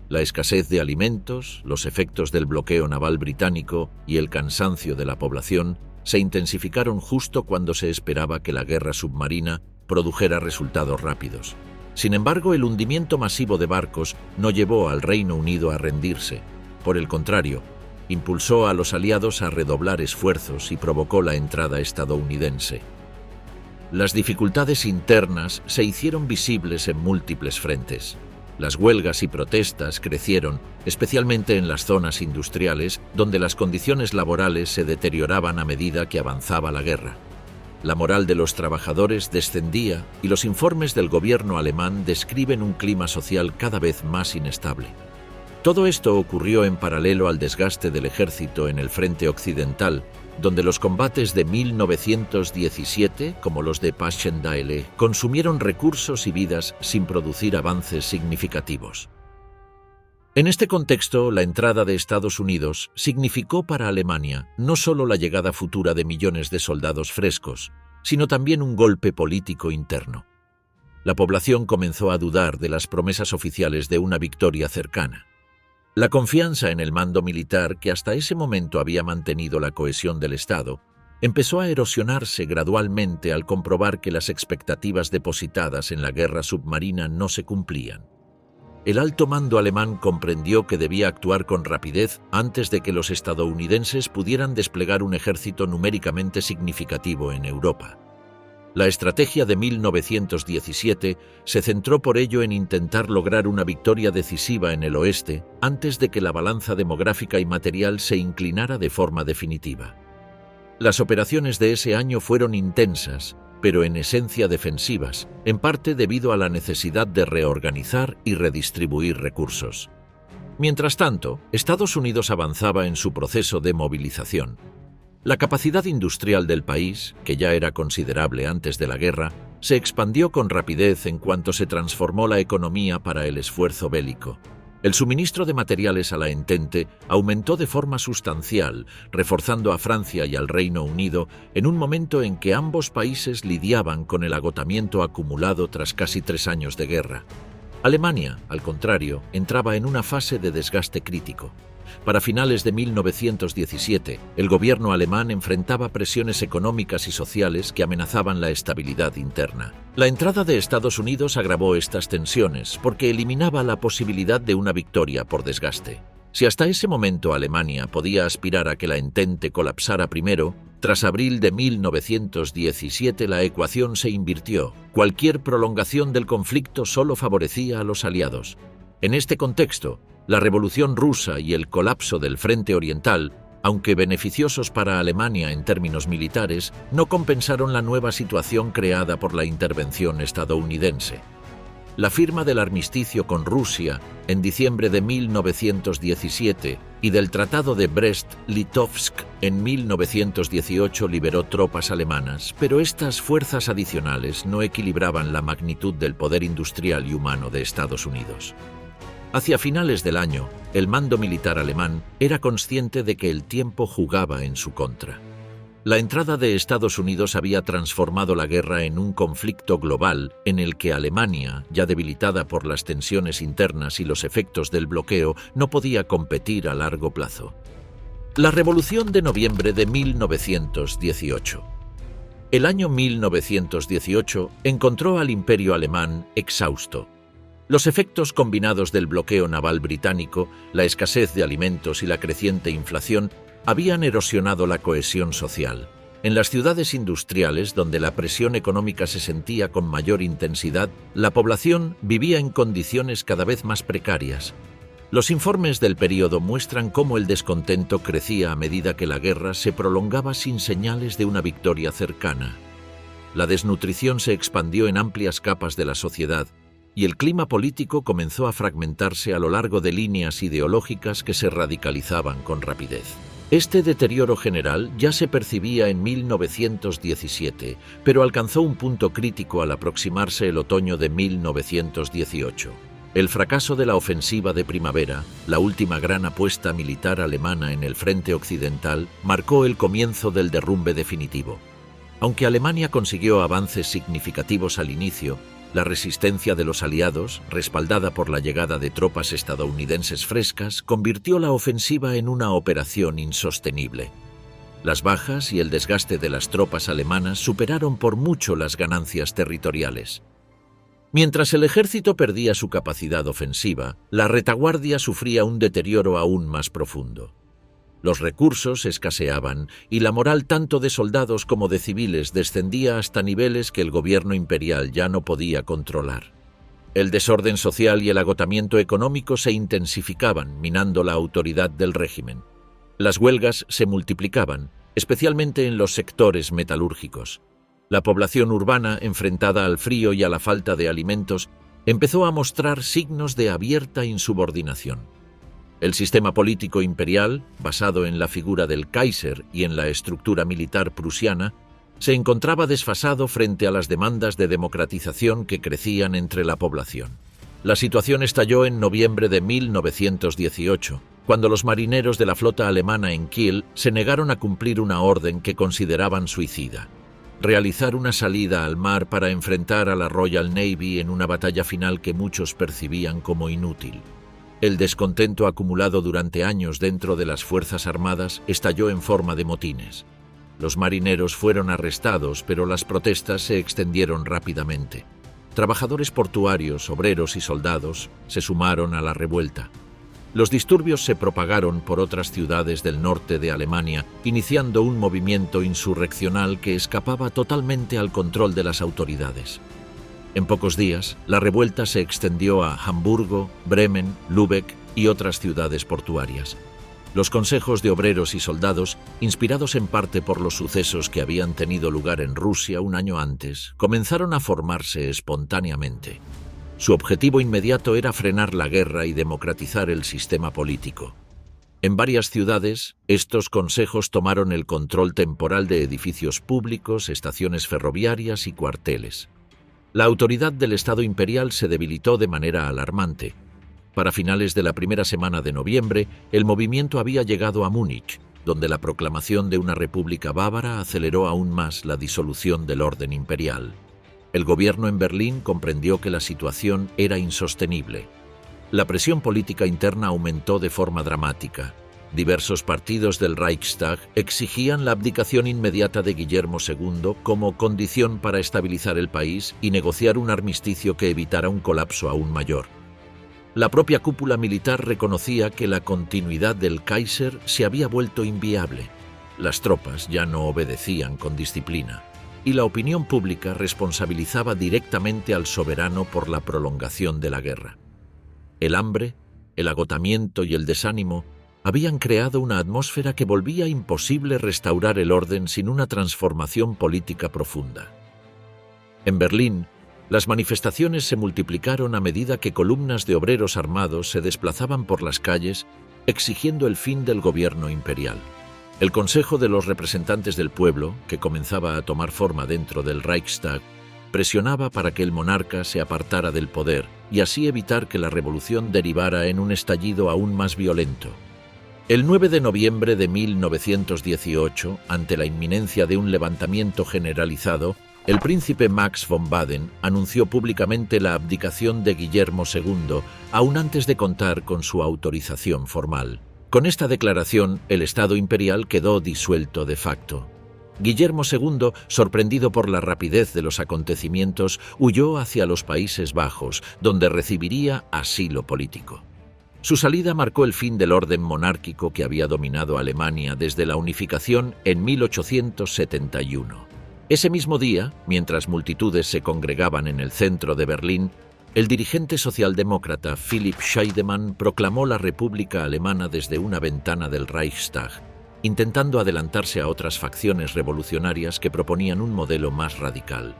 La escasez de alimentos, los efectos del bloqueo naval británico y el cansancio de la población se intensificaron justo cuando se esperaba que la guerra submarina produjera resultados rápidos. Sin embargo, el hundimiento masivo de barcos no llevó al Reino Unido a rendirse. Por el contrario, impulsó a los aliados a redoblar esfuerzos y provocó la entrada estadounidense. Las dificultades internas se hicieron visibles en múltiples frentes. Las huelgas y protestas crecieron, especialmente en las zonas industriales, donde las condiciones laborales se deterioraban a medida que avanzaba la guerra. La moral de los trabajadores descendía y los informes del gobierno alemán describen un clima social cada vez más inestable. Todo esto ocurrió en paralelo al desgaste del ejército en el frente occidental, donde los combates de 1917, como los de Passchendaele, consumieron recursos y vidas sin producir avances significativos. En este contexto, la entrada de Estados Unidos significó para Alemania no solo la llegada futura de millones de soldados frescos, sino también un golpe político interno. La población comenzó a dudar de las promesas oficiales de una victoria cercana. La confianza en el mando militar, que hasta ese momento había mantenido la cohesión del Estado, empezó a erosionarse gradualmente al comprobar que las expectativas depositadas en la guerra submarina no se cumplían. El alto mando alemán comprendió que debía actuar con rapidez antes de que los estadounidenses pudieran desplegar un ejército numéricamente significativo en Europa. La estrategia de 1917 se centró por ello en intentar lograr una victoria decisiva en el oeste antes de que la balanza demográfica y material se inclinara de forma definitiva. Las operaciones de ese año fueron intensas, pero en esencia defensivas, en parte debido a la necesidad de reorganizar y redistribuir recursos. Mientras tanto, Estados Unidos avanzaba en su proceso de movilización. La capacidad industrial del país, que ya era considerable antes de la guerra, se expandió con rapidez en cuanto se transformó la economía para el esfuerzo bélico. El suministro de materiales a la Entente aumentó de forma sustancial, reforzando a Francia y al Reino Unido en un momento en que ambos países lidiaban con el agotamiento acumulado tras casi 3 años de guerra. Alemania, al contrario, entraba en una fase de desgaste crítico. Para finales de 1917, el gobierno alemán enfrentaba presiones económicas y sociales que amenazaban la estabilidad interna. La entrada de Estados Unidos agravó estas tensiones porque eliminaba la posibilidad de una victoria por desgaste. Si hasta ese momento Alemania podía aspirar a que la Entente colapsara primero, tras abril de 1917 la ecuación se invirtió. Cualquier prolongación del conflicto solo favorecía a los aliados. En este contexto, la Revolución Rusa y el colapso del Frente Oriental, aunque beneficiosos para Alemania en términos militares, no compensaron la nueva situación creada por la intervención estadounidense. La firma del armisticio con Rusia en diciembre de 1917 y del Tratado de Brest-Litovsk en 1918 liberó tropas alemanas, pero estas fuerzas adicionales no equilibraban la magnitud del poder industrial y humano de Estados Unidos. Hacia finales del año, el mando militar alemán era consciente de que el tiempo jugaba en su contra. La entrada de Estados Unidos había transformado la guerra en un conflicto global en el que Alemania, ya debilitada por las tensiones internas y los efectos del bloqueo, no podía competir a largo plazo. La Revolución de noviembre de 1918. El año 1918 encontró al Imperio alemán exhausto. Los efectos combinados del bloqueo naval británico, la escasez de alimentos y la creciente inflación habían erosionado la cohesión social. En las ciudades industriales, donde la presión económica se sentía con mayor intensidad, la población vivía en condiciones cada vez más precarias. Los informes del período muestran cómo el descontento crecía a medida que la guerra se prolongaba sin señales de una victoria cercana. La desnutrición se expandió en amplias capas de la sociedad, y el clima político comenzó a fragmentarse a lo largo de líneas ideológicas que se radicalizaban con rapidez. Este deterioro general ya se percibía en 1917, pero alcanzó un punto crítico al aproximarse el otoño de 1918. El fracaso de la ofensiva de primavera, la última gran apuesta militar alemana en el frente occidental, marcó el comienzo del derrumbe definitivo. Aunque Alemania consiguió avances significativos al inicio, la resistencia de los aliados, respaldada por la llegada de tropas estadounidenses frescas, convirtió la ofensiva en una operación insostenible. Las bajas y el desgaste de las tropas alemanas superaron por mucho las ganancias territoriales. Mientras el ejército perdía su capacidad ofensiva, la retaguardia sufría un deterioro aún más profundo. Los recursos escaseaban y la moral tanto de soldados como de civiles descendía hasta niveles que el gobierno imperial ya no podía controlar. El desorden social y el agotamiento económico se intensificaban, minando la autoridad del régimen. Las huelgas se multiplicaban, especialmente en los sectores metalúrgicos. La población urbana, enfrentada al frío y a la falta de alimentos, empezó a mostrar signos de abierta insubordinación. El sistema político imperial, basado en la figura del Kaiser y en la estructura militar prusiana, se encontraba desfasado frente a las demandas de democratización que crecían entre la población. La situación estalló en noviembre de 1918, cuando los marineros de la flota alemana en Kiel se negaron a cumplir una orden que consideraban suicida: realizar una salida al mar para enfrentar a la Royal Navy en una batalla final que muchos percibían como inútil. El descontento acumulado durante años dentro de las Fuerzas Armadas estalló en forma de motines. Los marineros fueron arrestados, pero las protestas se extendieron rápidamente. Trabajadores portuarios, obreros y soldados se sumaron a la revuelta. Los disturbios se propagaron por otras ciudades del norte de Alemania, iniciando un movimiento insurreccional que escapaba totalmente al control de las autoridades. En pocos días, la revuelta se extendió a Hamburgo, Bremen, Lübeck y otras ciudades portuarias. Los consejos de obreros y soldados, inspirados en parte por los sucesos que habían tenido lugar en Rusia un año antes, comenzaron a formarse espontáneamente. Su objetivo inmediato era frenar la guerra y democratizar el sistema político. En varias ciudades, estos consejos tomaron el control temporal de edificios públicos, estaciones ferroviarias y cuarteles. La autoridad del Estado imperial se debilitó de manera alarmante. Para finales de la primera semana de noviembre, el movimiento había llegado a Múnich, donde la proclamación de una república bávara aceleró aún más la disolución del orden imperial. El gobierno en Berlín comprendió que la situación era insostenible. La presión política interna aumentó de forma dramática. Diversos partidos del Reichstag exigían la abdicación inmediata de Guillermo II como condición para estabilizar el país y negociar un armisticio que evitara un colapso aún mayor. La propia cúpula militar reconocía que la continuidad del Kaiser se había vuelto inviable. Las tropas ya no obedecían con disciplina, y la opinión pública responsabilizaba directamente al soberano por la prolongación de la guerra. El hambre, el agotamiento y el desánimo habían creado una atmósfera que volvía imposible restaurar el orden sin una transformación política profunda. En Berlín, las manifestaciones se multiplicaron a medida que columnas de obreros armados se desplazaban por las calles exigiendo el fin del gobierno imperial. El Consejo de los Representantes del Pueblo, que comenzaba a tomar forma dentro del Reichstag, presionaba para que el monarca se apartara del poder y así evitar que la revolución derivara en un estallido aún más violento. El 9 de noviembre de 1918, ante la inminencia de un levantamiento generalizado, el príncipe Max von Baden anunció públicamente la abdicación de Guillermo II, aún antes de contar con su autorización formal. Con esta declaración, el Estado imperial quedó disuelto de facto. Guillermo II, sorprendido por la rapidez de los acontecimientos, huyó hacia los Países Bajos, donde recibiría asilo político. Su salida marcó el fin del orden monárquico que había dominado Alemania desde la unificación en 1871. Ese mismo día, mientras multitudes se congregaban en el centro de Berlín, el dirigente socialdemócrata Philipp Scheidemann proclamó la República Alemana desde una ventana del Reichstag, intentando adelantarse a otras facciones revolucionarias que proponían un modelo más radical.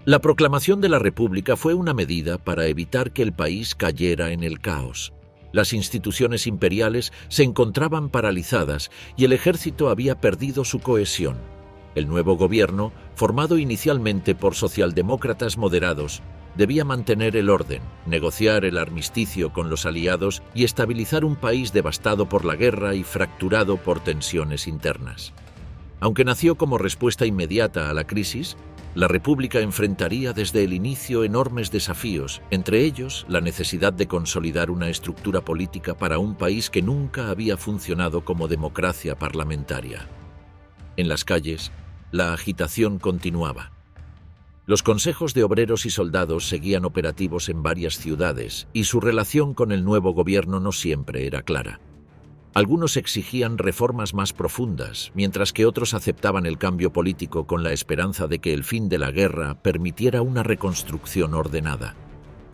La proclamación de la República fue una medida para evitar que el país cayera en el caos. Las instituciones imperiales se encontraban paralizadas y el ejército había perdido su cohesión. El nuevo gobierno, formado inicialmente por socialdemócratas moderados, debía mantener el orden, negociar el armisticio con los aliados y estabilizar un país devastado por la guerra y fracturado por tensiones internas. Aunque nació como respuesta inmediata a la crisis, la República enfrentaría desde el inicio enormes desafíos, entre ellos la necesidad de consolidar una estructura política para un país que nunca había funcionado como democracia parlamentaria. En las calles, la agitación continuaba. Los consejos de obreros y soldados seguían operativos en varias ciudades y su relación con el nuevo gobierno no siempre era clara. Algunos exigían reformas más profundas, mientras que otros aceptaban el cambio político con la esperanza de que el fin de la guerra permitiera una reconstrucción ordenada.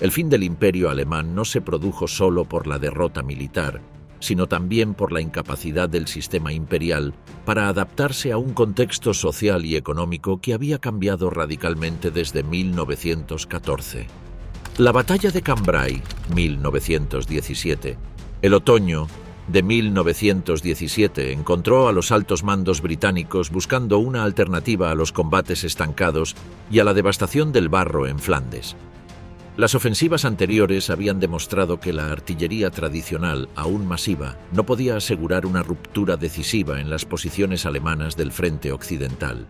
El fin del Imperio alemán no se produjo solo por la derrota militar, sino también por la incapacidad del sistema imperial para adaptarse a un contexto social y económico que había cambiado radicalmente desde 1914. La batalla de Cambrai, 1917, el otoño de 1917 encontró a los altos mandos británicos buscando una alternativa a los combates estancados y a la devastación del barro en Flandes. Las ofensivas anteriores habían demostrado que la artillería tradicional, aún masiva, no podía asegurar una ruptura decisiva en las posiciones alemanas del frente occidental.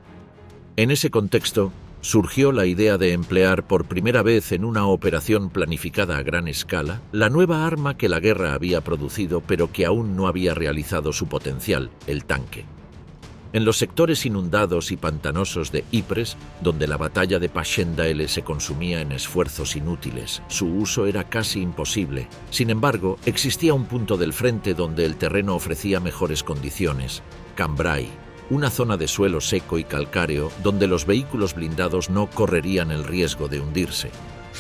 En ese contexto, surgió la idea de emplear por primera vez en una operación planificada a gran escala la nueva arma que la guerra había producido pero que aún no había realizado su potencial, el tanque. En los sectores inundados y pantanosos de Ypres, donde la batalla de Passchendaele se consumía en esfuerzos inútiles, su uso era casi imposible. Sin embargo, existía un punto del frente donde el terreno ofrecía mejores condiciones: Cambrai, una zona de suelo seco y calcáreo donde los vehículos blindados no correrían el riesgo de hundirse.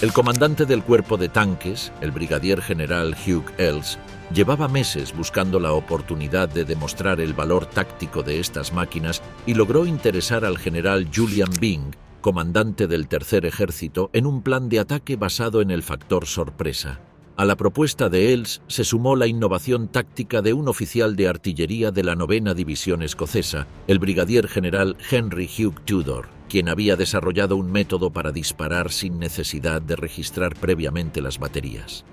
El comandante del cuerpo de tanques, el brigadier general Hugh Elles, llevaba meses buscando la oportunidad de demostrar el valor táctico de estas máquinas y logró interesar al general Julian Byng, comandante del Tercer Ejército, en un plan de ataque basado en el factor sorpresa. A la propuesta de Elles se sumó la innovación táctica de un oficial de artillería de la 9ª División Escocesa, el brigadier general Henry Hugh Tudor, quien había desarrollado un método para disparar sin necesidad de registrar previamente las baterías.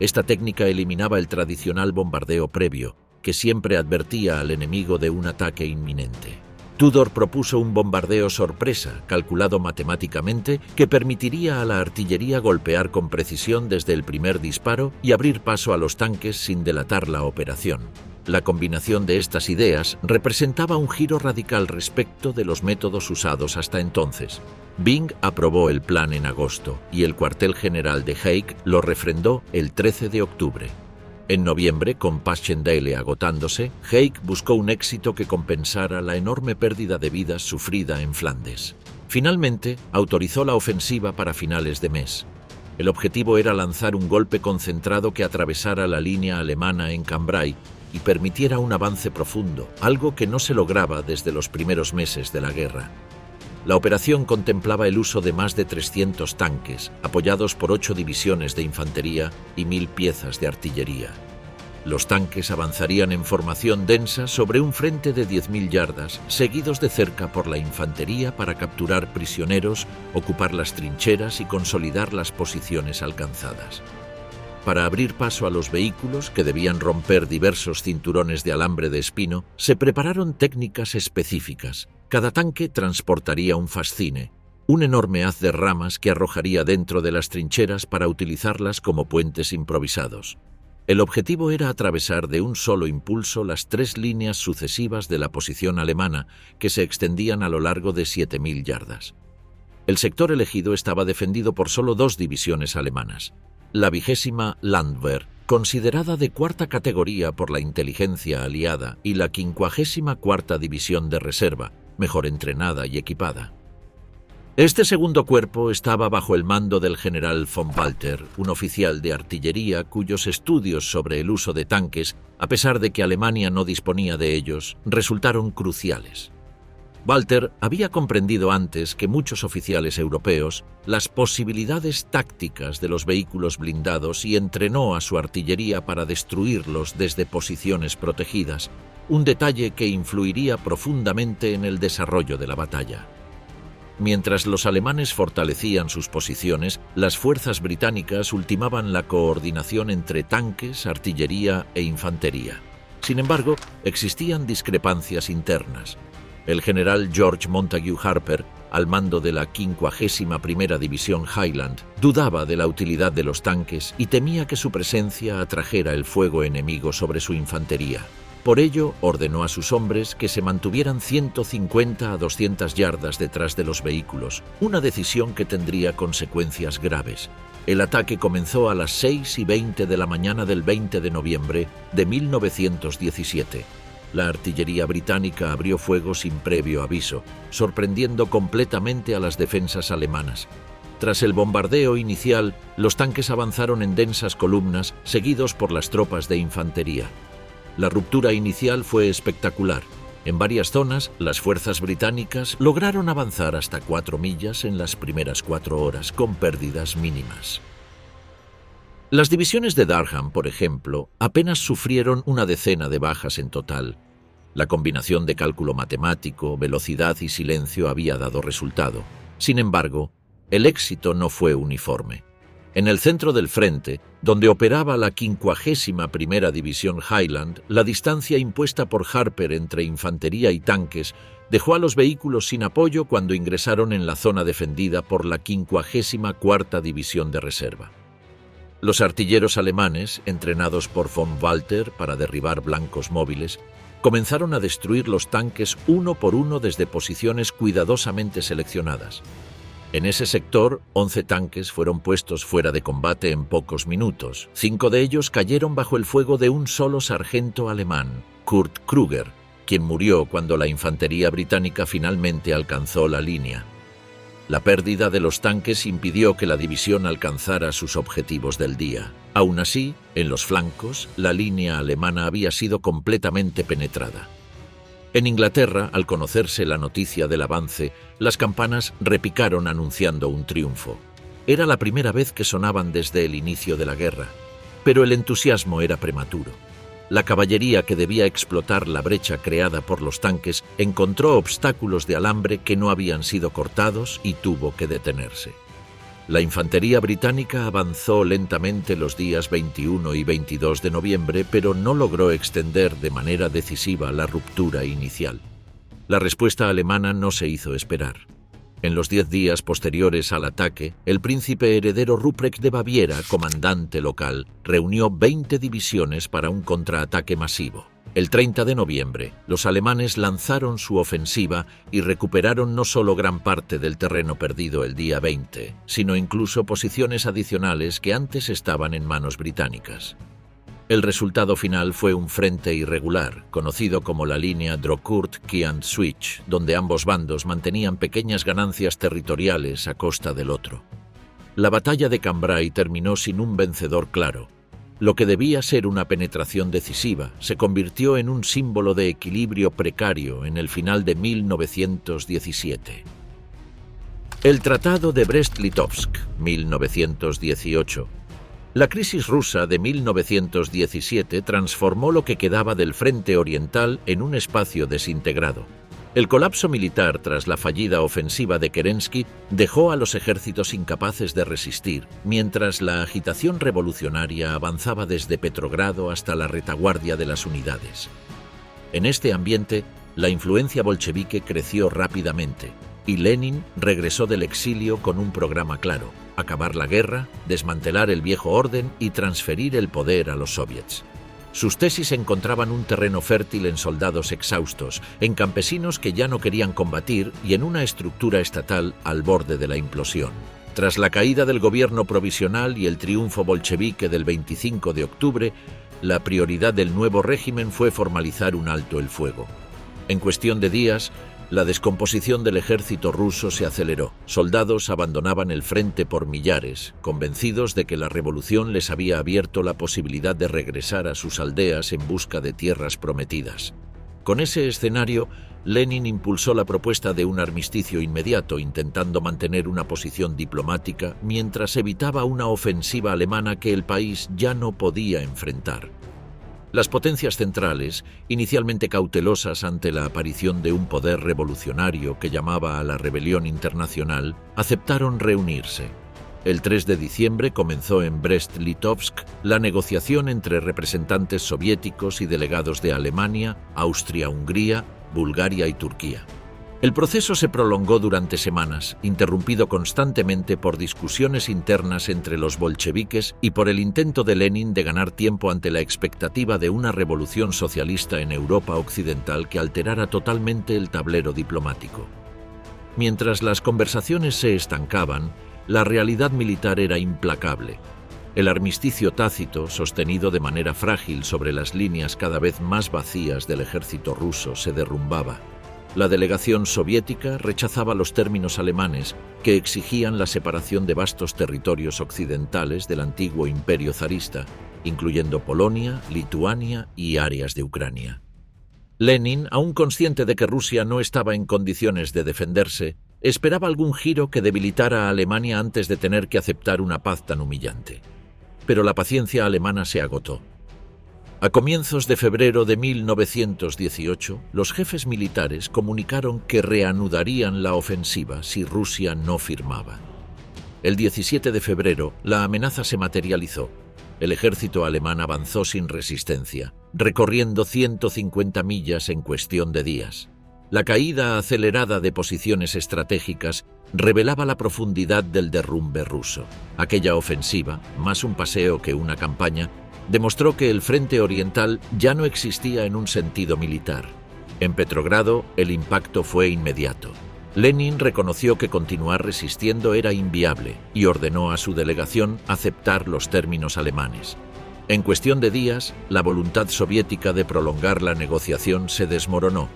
Esta técnica eliminaba el tradicional bombardeo previo, que siempre advertía al enemigo de un ataque inminente. Tudor propuso un bombardeo sorpresa, calculado matemáticamente, que permitiría a la artillería golpear con precisión desde el primer disparo y abrir paso a los tanques sin delatar la operación. La combinación de estas ideas representaba un giro radical respecto de los métodos usados hasta entonces. Byng aprobó el plan en agosto y el cuartel general de Haig lo refrendó el 13 de octubre. En noviembre, con Passchendaele agotándose, Haig buscó un éxito que compensara la enorme pérdida de vidas sufrida en Flandes. Finalmente, autorizó la ofensiva para finales de mes. El objetivo era lanzar un golpe concentrado que atravesara la línea alemana en Cambrai y permitiera un avance profundo, algo que no se lograba desde los primeros meses de la guerra. La operación contemplaba el uso de más de 300 tanques, apoyados por 8 divisiones de infantería y 1000 piezas de artillería. Los tanques avanzarían en formación densa sobre un frente de 10.000 yardas, seguidos de cerca por la infantería para capturar prisioneros, ocupar las trincheras y consolidar las posiciones alcanzadas. Para abrir paso a los vehículos, que debían romper diversos cinturones de alambre de espino, se prepararon técnicas específicas. Cada tanque transportaría un fascine, un enorme haz de ramas que arrojaría dentro de las trincheras para utilizarlas como puentes improvisados. El objetivo era atravesar de un solo impulso las 3 líneas sucesivas de la posición alemana, que se extendían a lo largo de 7.000 yardas. El sector elegido estaba defendido por solo 2 divisiones alemanas. La 20ª Landwehr, considerada de 4ª categoría por la inteligencia aliada, y la 54ª División de Reserva, mejor entrenada y equipada. Este segundo cuerpo estaba bajo el mando del general von Walter, un oficial de artillería cuyos estudios sobre el uso de tanques, a pesar de que Alemania no disponía de ellos, resultaron cruciales. Walter había comprendido antes que muchos oficiales europeos las posibilidades tácticas de los vehículos blindados y entrenó a su artillería para destruirlos desde posiciones protegidas, un detalle que influiría profundamente en el desarrollo de la batalla. Mientras los alemanes fortalecían sus posiciones, las fuerzas británicas ultimaban la coordinación entre tanques, artillería e infantería. Sin embargo, existían discrepancias internas. El general George Montague Harper, al mando de la 51ª División Highland, dudaba de la utilidad de los tanques y temía que su presencia atrajera el fuego enemigo sobre su infantería. Por ello, ordenó a sus hombres que se mantuvieran 150 a 200 yardas detrás de los vehículos, una decisión que tendría consecuencias graves. El ataque comenzó a las 6:20 de la mañana del 20 de noviembre de 1917. La artillería británica abrió fuego sin previo aviso, sorprendiendo completamente a las defensas alemanas. Tras el bombardeo inicial, los tanques avanzaron en densas columnas, seguidos por las tropas de infantería. La ruptura inicial fue espectacular. En varias zonas, las fuerzas británicas lograron avanzar hasta 4 millas en las primeras 4 horas, con pérdidas mínimas. Las divisiones de Durham, por ejemplo, apenas sufrieron una decena de bajas en total. La combinación de cálculo matemático, velocidad y silencio había dado resultado. Sin embargo, el éxito no fue uniforme. En el centro del frente, donde operaba la 51ª División Highland, la distancia impuesta por Harper entre infantería y tanques dejó a los vehículos sin apoyo cuando ingresaron en la zona defendida por la 54ª División de Reserva. Los artilleros alemanes, entrenados por von Walter para derribar blancos móviles, comenzaron a destruir los tanques uno por uno desde posiciones cuidadosamente seleccionadas. En ese sector, 11 tanques fueron puestos fuera de combate en pocos minutos. 5 de ellos cayeron bajo el fuego de un solo sargento alemán, Kurt Kruger, quien murió cuando la infantería británica finalmente alcanzó la línea. La pérdida de los tanques impidió que la división alcanzara sus objetivos del día. Aún así, en los flancos, la línea alemana había sido completamente penetrada. En Inglaterra, al conocerse la noticia del avance, las campanas repicaron anunciando un triunfo. Era la primera vez que sonaban desde el inicio de la guerra, pero el entusiasmo era prematuro. La caballería, que debía explotar la brecha creada por los tanques, encontró obstáculos de alambre que no habían sido cortados y tuvo que detenerse. La infantería británica avanzó lentamente los días 21 y 22 de noviembre, pero no logró extender de manera decisiva la ruptura inicial. La respuesta alemana no se hizo esperar. En los 10 días posteriores al ataque, el príncipe heredero Ruprecht de Baviera, comandante local, reunió 20 divisiones para un contraataque masivo. El 30 de noviembre, los alemanes lanzaron su ofensiva y recuperaron no solo gran parte del terreno perdido el día 20, sino incluso posiciones adicionales que antes estaban en manos británicas. El resultado final fue un frente irregular, conocido como la línea Drocourt-Queant-Switch, donde ambos bandos mantenían pequeñas ganancias territoriales a costa del otro. La batalla de Cambrai terminó sin un vencedor claro. Lo que debía ser una penetración decisiva se convirtió en un símbolo de equilibrio precario en el final de 1917. El Tratado de Brest-Litovsk, 1918. La crisis rusa de 1917 transformó lo que quedaba del frente oriental en un espacio desintegrado. El colapso militar tras la fallida ofensiva de Kerensky dejó a los ejércitos incapaces de resistir, mientras la agitación revolucionaria avanzaba desde Petrogrado hasta la retaguardia de las unidades. En este ambiente, la influencia bolchevique creció rápidamente, y Lenin regresó del exilio con un programa claro: acabar la guerra, desmantelar el viejo orden y transferir el poder a los soviets. Sus tesis encontraban un terreno fértil en soldados exhaustos, en campesinos que ya no querían combatir y en una estructura estatal al borde de la implosión. Tras la caída del gobierno provisional y el triunfo bolchevique del 25 de octubre, la prioridad del nuevo régimen fue formalizar un alto el fuego. En cuestión de días, la descomposición del ejército ruso se aceleró. Soldados abandonaban el frente por millares, convencidos de que la revolución les había abierto la posibilidad de regresar a sus aldeas en busca de tierras prometidas. Con ese escenario, Lenin impulsó la propuesta de un armisticio inmediato, intentando mantener una posición diplomática mientras evitaba una ofensiva alemana que el país ya no podía enfrentar. Las potencias centrales, inicialmente cautelosas ante la aparición de un poder revolucionario que llamaba a la rebelión internacional, aceptaron reunirse. El 3 de diciembre comenzó en Brest-Litovsk la negociación entre representantes soviéticos y delegados de Alemania, Austria-Hungría, Bulgaria y Turquía. El proceso se prolongó durante semanas, interrumpido constantemente por discusiones internas entre los bolcheviques y por el intento de Lenin de ganar tiempo ante la expectativa de una revolución socialista en Europa occidental que alterara totalmente el tablero diplomático. Mientras las conversaciones se estancaban, la realidad militar era implacable. El armisticio tácito, sostenido de manera frágil sobre las líneas cada vez más vacías del ejército ruso, se derrumbaba. La delegación soviética rechazaba los términos alemanes que exigían la separación de vastos territorios occidentales del antiguo imperio zarista, incluyendo Polonia, Lituania y áreas de Ucrania. Lenin, aún consciente de que Rusia no estaba en condiciones de defenderse, esperaba algún giro que debilitara a Alemania antes de tener que aceptar una paz tan humillante. Pero la paciencia alemana se agotó. A comienzos de febrero de 1918, los jefes militares comunicaron que reanudarían la ofensiva si Rusia no firmaba. El 17 de febrero, la amenaza se materializó. El ejército alemán avanzó sin resistencia, recorriendo 150 millas en cuestión de días. La caída acelerada de posiciones estratégicas revelaba la profundidad del derrumbe ruso. Aquella ofensiva, más un paseo que una campaña, demostró que el frente oriental ya no existía en un sentido militar. En Petrogrado, el impacto fue inmediato. Lenin reconoció que continuar resistiendo era inviable y ordenó a su delegación aceptar los términos alemanes. En cuestión de días, la voluntad soviética de prolongar la negociación se desmoronó.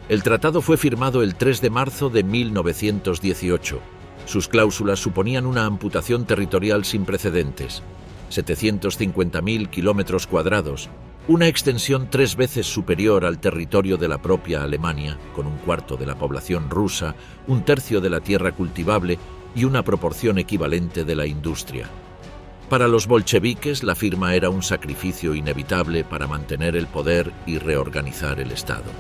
El tratado fue firmado el 3 de marzo de 1918. Sus cláusulas suponían una amputación territorial sin precedentes. 750.000 kilómetros cuadrados, una extensión 3 veces superior al territorio de la propia Alemania, con un cuarto de la población rusa, un tercio de la tierra cultivable y una proporción equivalente de la industria. Para los bolcheviques, la firma era un sacrificio inevitable para mantener el poder y reorganizar el Estado.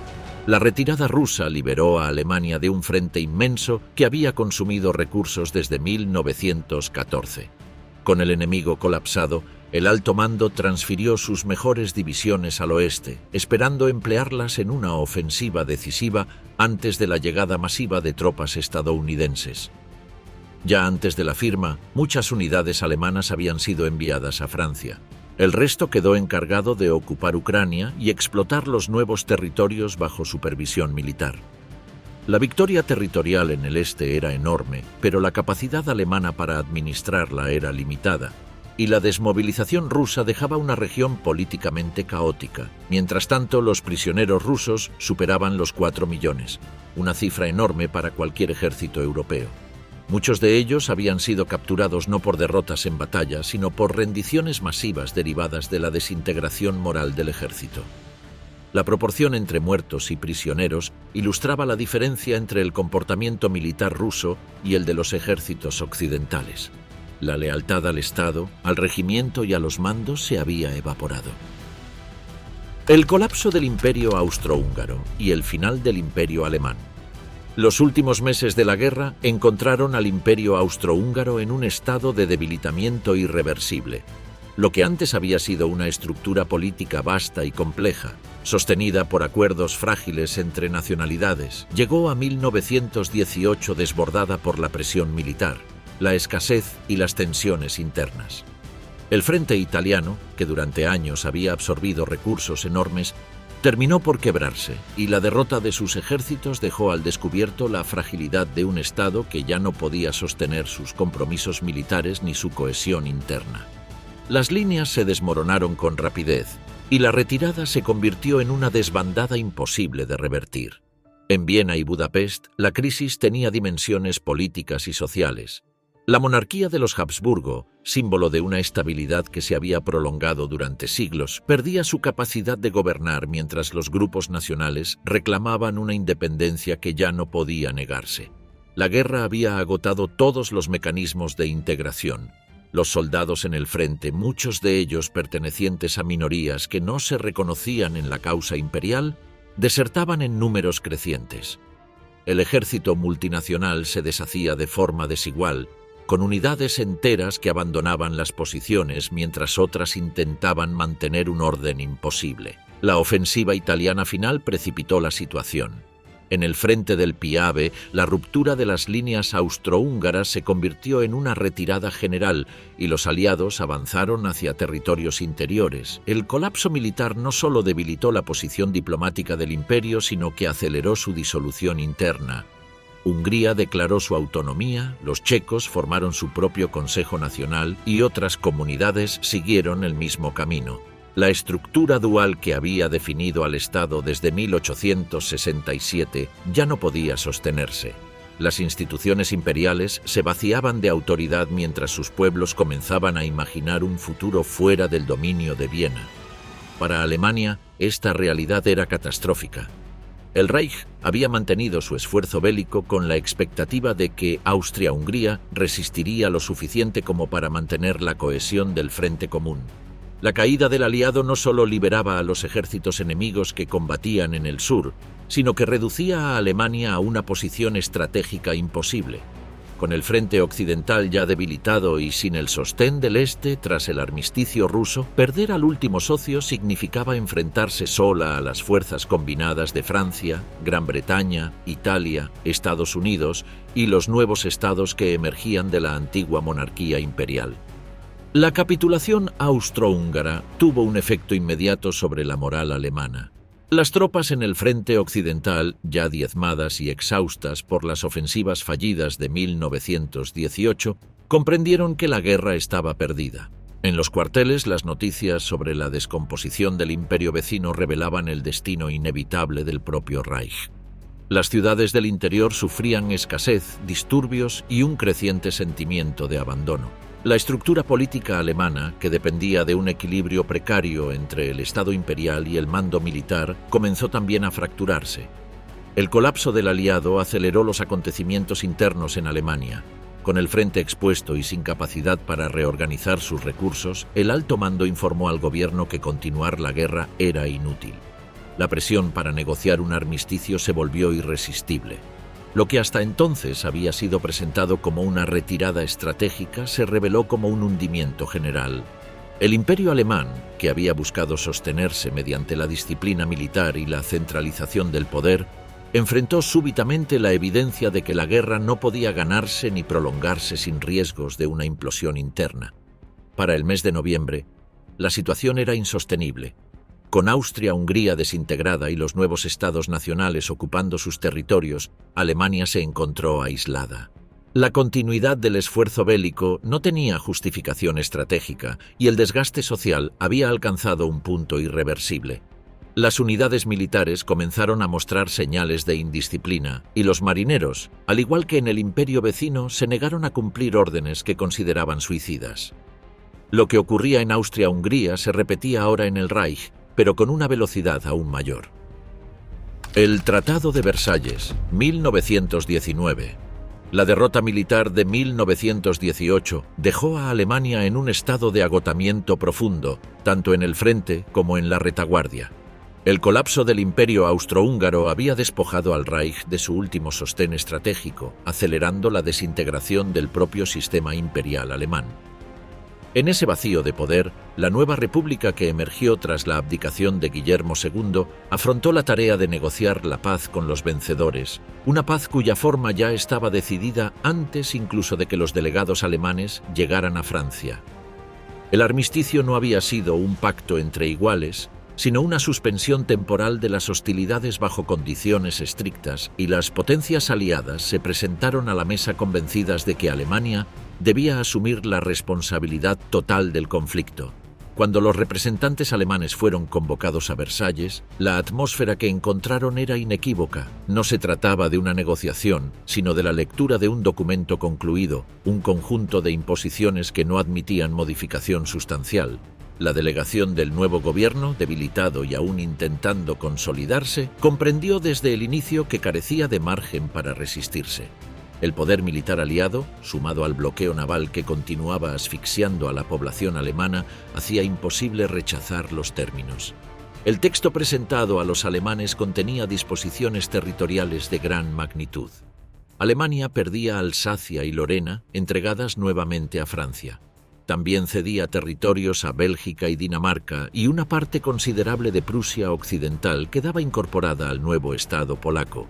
La retirada rusa liberó a Alemania de un frente inmenso que había consumido recursos desde 1914. Con el enemigo colapsado, el alto mando transfirió sus mejores divisiones al oeste, esperando emplearlas en una ofensiva decisiva antes de la llegada masiva de tropas estadounidenses. Ya antes de la firma, muchas unidades alemanas habían sido enviadas a Francia. El resto quedó encargado de ocupar Ucrania y explotar los nuevos territorios bajo supervisión militar. La victoria territorial en el este era enorme, pero la capacidad alemana para administrarla era limitada, y la desmovilización rusa dejaba una región políticamente caótica. Mientras tanto, los prisioneros rusos superaban los 4 millones, una cifra enorme para cualquier ejército europeo. Muchos de ellos habían sido capturados no por derrotas en batalla, sino por rendiciones masivas derivadas de la desintegración moral del ejército. La proporción entre muertos y prisioneros ilustraba la diferencia entre el comportamiento militar ruso y el de los ejércitos occidentales. La lealtad al Estado, al regimiento y a los mandos se había evaporado. El colapso del Imperio austrohúngaro y el final del Imperio alemán. Los últimos meses de la guerra encontraron al Imperio austrohúngaro en un estado de debilitamiento irreversible. Lo que antes había sido una estructura política vasta y compleja, sostenida por acuerdos frágiles entre nacionalidades, llegó a 1918 desbordada por la presión militar, la escasez y las tensiones internas. El frente italiano, que durante años había absorbido recursos enormes, terminó por quebrarse, y la derrota de sus ejércitos dejó al descubierto la fragilidad de un Estado que ya no podía sostener sus compromisos militares ni su cohesión interna. Las líneas se desmoronaron con rapidez, y la retirada se convirtió en una desbandada imposible de revertir. En Viena y Budapest, la crisis tenía dimensiones políticas y sociales. La monarquía de los Habsburgo, símbolo de una estabilidad que se había prolongado durante siglos, perdía su capacidad de gobernar mientras los grupos nacionales reclamaban una independencia que ya no podía negarse. La guerra había agotado todos los mecanismos de integración. Los soldados en el frente, muchos de ellos pertenecientes a minorías que no se reconocían en la causa imperial, desertaban en números crecientes. El ejército multinacional se deshacía de forma desigual, con unidades enteras que abandonaban las posiciones mientras otras intentaban mantener un orden imposible. La ofensiva italiana final precipitó la situación. En el frente del Piave, la ruptura de las líneas austrohúngaras se convirtió en una retirada general y los aliados avanzaron hacia territorios interiores. El colapso militar no solo debilitó la posición diplomática del imperio, sino que aceleró su disolución interna. Hungría declaró su autonomía, los checos formaron su propio Consejo Nacional y otras comunidades siguieron el mismo camino. La estructura dual que había definido al Estado desde 1867 ya no podía sostenerse. Las instituciones imperiales se vaciaban de autoridad mientras sus pueblos comenzaban a imaginar un futuro fuera del dominio de Viena. Para Alemania, esta realidad era catastrófica. El Reich había mantenido su esfuerzo bélico con la expectativa de que Austria-Hungría resistiría lo suficiente como para mantener la cohesión del frente común. La caída del aliado no solo liberaba a los ejércitos enemigos que combatían en el sur, sino que reducía a Alemania a una posición estratégica imposible. Con el frente occidental ya debilitado y sin el sostén del este tras el armisticio ruso, perder al último socio significaba enfrentarse sola a las fuerzas combinadas de Francia, Gran Bretaña, Italia, Estados Unidos y los nuevos estados que emergían de la antigua monarquía imperial. La capitulación austrohúngara tuvo un efecto inmediato sobre la moral alemana. Las tropas en el frente occidental, ya diezmadas y exhaustas por las ofensivas fallidas de 1918, comprendieron que la guerra estaba perdida. En los cuarteles, las noticias sobre la descomposición del imperio vecino revelaban el destino inevitable del propio Reich. Las ciudades del interior sufrían escasez, disturbios y un creciente sentimiento de abandono. La estructura política alemana, que dependía de un equilibrio precario entre el Estado imperial y el mando militar, comenzó también a fracturarse. El colapso del aliado aceleró los acontecimientos internos en Alemania. Con el frente expuesto y sin capacidad para reorganizar sus recursos, el alto mando informó al gobierno que continuar la guerra era inútil. La presión para negociar un armisticio se volvió irresistible. Lo que hasta entonces había sido presentado como una retirada estratégica se reveló como un hundimiento general. El imperio alemán, que había buscado sostenerse mediante la disciplina militar y la centralización del poder, enfrentó súbitamente la evidencia de que la guerra no podía ganarse ni prolongarse sin riesgos de una implosión interna. Para el mes de noviembre, la situación era insostenible. Con Austria-Hungría desintegrada y los nuevos estados nacionales ocupando sus territorios, Alemania se encontró aislada. La continuidad del esfuerzo bélico no tenía justificación estratégica y el desgaste social había alcanzado un punto irreversible. Las unidades militares comenzaron a mostrar señales de indisciplina y los marineros, al igual que en el imperio vecino, se negaron a cumplir órdenes que consideraban suicidas. Lo que ocurría en Austria-Hungría se repetía ahora en el Reich, pero con una velocidad aún mayor. El Tratado de Versalles, 1919. La derrota militar de 1918 dejó a Alemania en un estado de agotamiento profundo, tanto en el frente como en la retaguardia. El colapso del imperio austrohúngaro había despojado al Reich de su último sostén estratégico, acelerando la desintegración del propio sistema imperial alemán. En ese vacío de poder, la nueva república que emergió tras la abdicación de Guillermo II afrontó la tarea de negociar la paz con los vencedores, una paz cuya forma ya estaba decidida antes incluso de que los delegados alemanes llegaran a Francia. El armisticio no había sido un pacto entre iguales, sino una suspensión temporal de las hostilidades bajo condiciones estrictas, y las potencias aliadas se presentaron a la mesa convencidas de que Alemania debía asumir la responsabilidad total del conflicto. Cuando los representantes alemanes fueron convocados a Versalles, la atmósfera que encontraron era inequívoca. No se trataba de una negociación, sino de la lectura de un documento concluido, un conjunto de imposiciones que no admitían modificación sustancial. La delegación del nuevo gobierno, debilitado y aún intentando consolidarse, comprendió desde el inicio que carecía de margen para resistirse. El poder militar aliado, sumado al bloqueo naval que continuaba asfixiando a la población alemana, hacía imposible rechazar los términos. El texto presentado a los alemanes contenía disposiciones territoriales de gran magnitud. Alemania perdía Alsacia y Lorena, entregadas nuevamente a Francia. También cedía territorios a Bélgica y Dinamarca, y una parte considerable de Prusia Occidental quedaba incorporada al nuevo Estado polaco.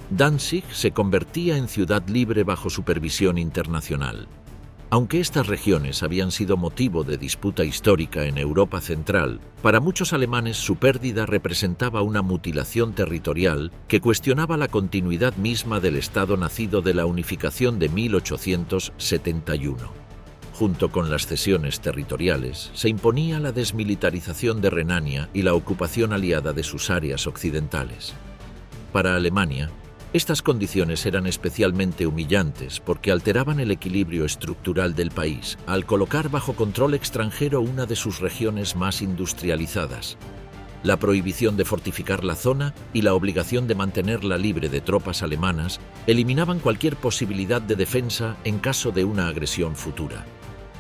Danzig se convertía en ciudad libre bajo supervisión internacional. Aunque estas regiones habían sido motivo de disputa histórica en Europa Central, para muchos alemanes su pérdida representaba una mutilación territorial que cuestionaba la continuidad misma del Estado nacido de la unificación de 1871. Junto con las cesiones territoriales, se imponía la desmilitarización de Renania y la ocupación aliada de sus áreas occidentales. Para Alemania, estas condiciones eran especialmente humillantes porque alteraban el equilibrio estructural del país al colocar bajo control extranjero una de sus regiones más industrializadas. La prohibición de fortificar la zona y la obligación de mantenerla libre de tropas alemanas eliminaban cualquier posibilidad de defensa en caso de una agresión futura.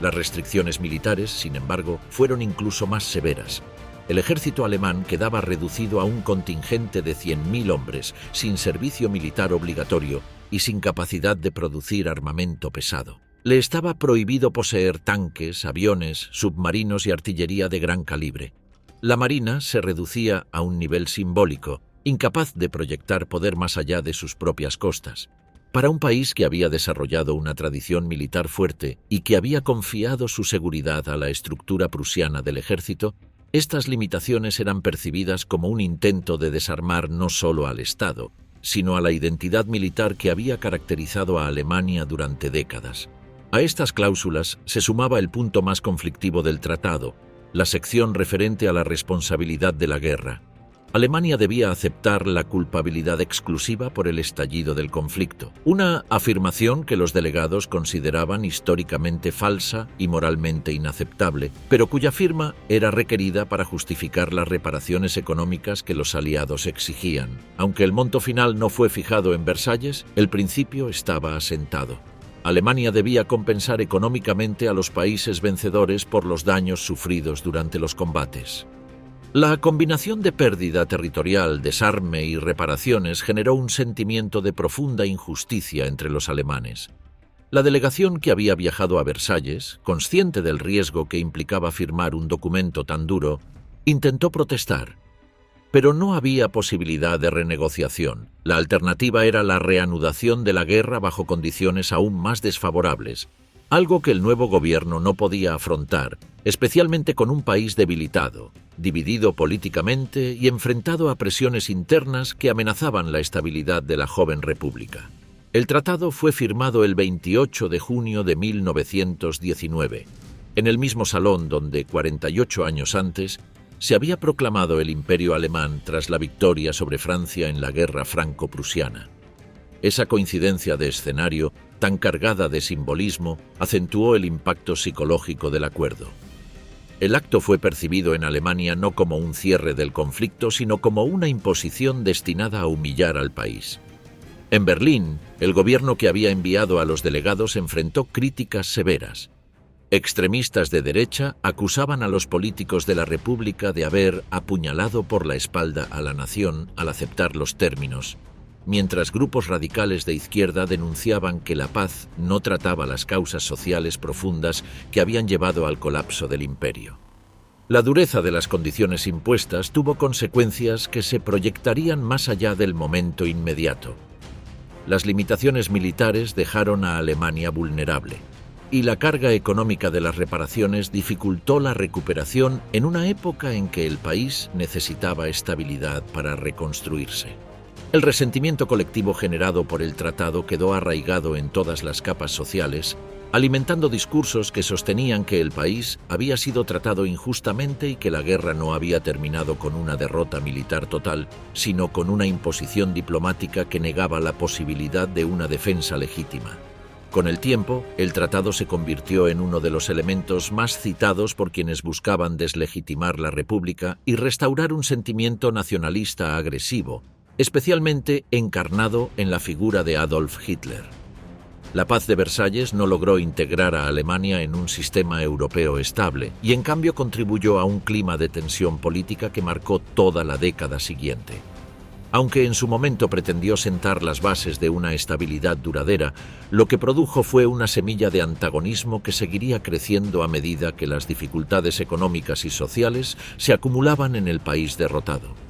Las restricciones militares, sin embargo, fueron incluso más severas. El ejército alemán quedaba reducido a un contingente de 100.000 hombres, sin servicio militar obligatorio y sin capacidad de producir armamento pesado. Le estaba prohibido poseer tanques, aviones, submarinos y artillería de gran calibre. La marina se reducía a un nivel simbólico, incapaz de proyectar poder más allá de sus propias costas. Para un país que había desarrollado una tradición militar fuerte y que había confiado su seguridad a la estructura prusiana del ejército, estas limitaciones eran percibidas como un intento de desarmar no solo al Estado, sino a la identidad militar que había caracterizado a Alemania durante décadas. A estas cláusulas se sumaba el punto más conflictivo del tratado, la sección referente a la responsabilidad de la guerra. Alemania debía aceptar la culpabilidad exclusiva por el estallido del conflicto, una afirmación que los delegados consideraban históricamente falsa y moralmente inaceptable, pero cuya firma era requerida para justificar las reparaciones económicas que los aliados exigían. Aunque el monto final no fue fijado en Versalles, el principio estaba asentado. Alemania debía compensar económicamente a los países vencedores por los daños sufridos durante los combates. La combinación de pérdida territorial, desarme y reparaciones generó un sentimiento de profunda injusticia entre los alemanes. La delegación que había viajado a Versalles, consciente del riesgo que implicaba firmar un documento tan duro, intentó protestar. Pero no había posibilidad de renegociación. La alternativa era la reanudación de la guerra bajo condiciones aún más desfavorables, algo que el nuevo gobierno no podía afrontar, especialmente con un país debilitado, dividido políticamente y enfrentado a presiones internas que amenazaban la estabilidad de la joven república. El tratado fue firmado el 28 de junio de 1919, en el mismo salón donde 48 años antes se había proclamado el Imperio alemán tras la victoria sobre Francia en la Guerra Franco-Prusiana. Esa coincidencia de escenario, tan cargada de simbolismo, acentuó el impacto psicológico del acuerdo. El acto fue percibido en Alemania no como un cierre del conflicto, sino como una imposición destinada a humillar al país. En Berlín, el gobierno que había enviado a los delegados enfrentó críticas severas. Extremistas de derecha acusaban a los políticos de la República de haber apuñalado por la espalda a la nación al aceptar los términos, mientras grupos radicales de izquierda denunciaban que la paz no trataba las causas sociales profundas que habían llevado al colapso del imperio. La dureza de las condiciones impuestas tuvo consecuencias que se proyectarían más allá del momento inmediato. Las limitaciones militares dejaron a Alemania vulnerable, y la carga económica de las reparaciones dificultó la recuperación en una época en que el país necesitaba estabilidad para reconstruirse. El resentimiento colectivo generado por el tratado quedó arraigado en todas las capas sociales, alimentando discursos que sostenían que el país había sido tratado injustamente y que la guerra no había terminado con una derrota militar total, sino con una imposición diplomática que negaba la posibilidad de una defensa legítima. Con el tiempo, el tratado se convirtió en uno de los elementos más citados por quienes buscaban deslegitimar la República y restaurar un sentimiento nacionalista agresivo, especialmente encarnado en la figura de Adolf Hitler. La paz de Versalles no logró integrar a Alemania en un sistema europeo estable y en cambio contribuyó a un clima de tensión política que marcó toda la década siguiente. Aunque en su momento pretendió sentar las bases de una estabilidad duradera, lo que produjo fue una semilla de antagonismo que seguiría creciendo a medida que las dificultades económicas y sociales se acumulaban en el país derrotado.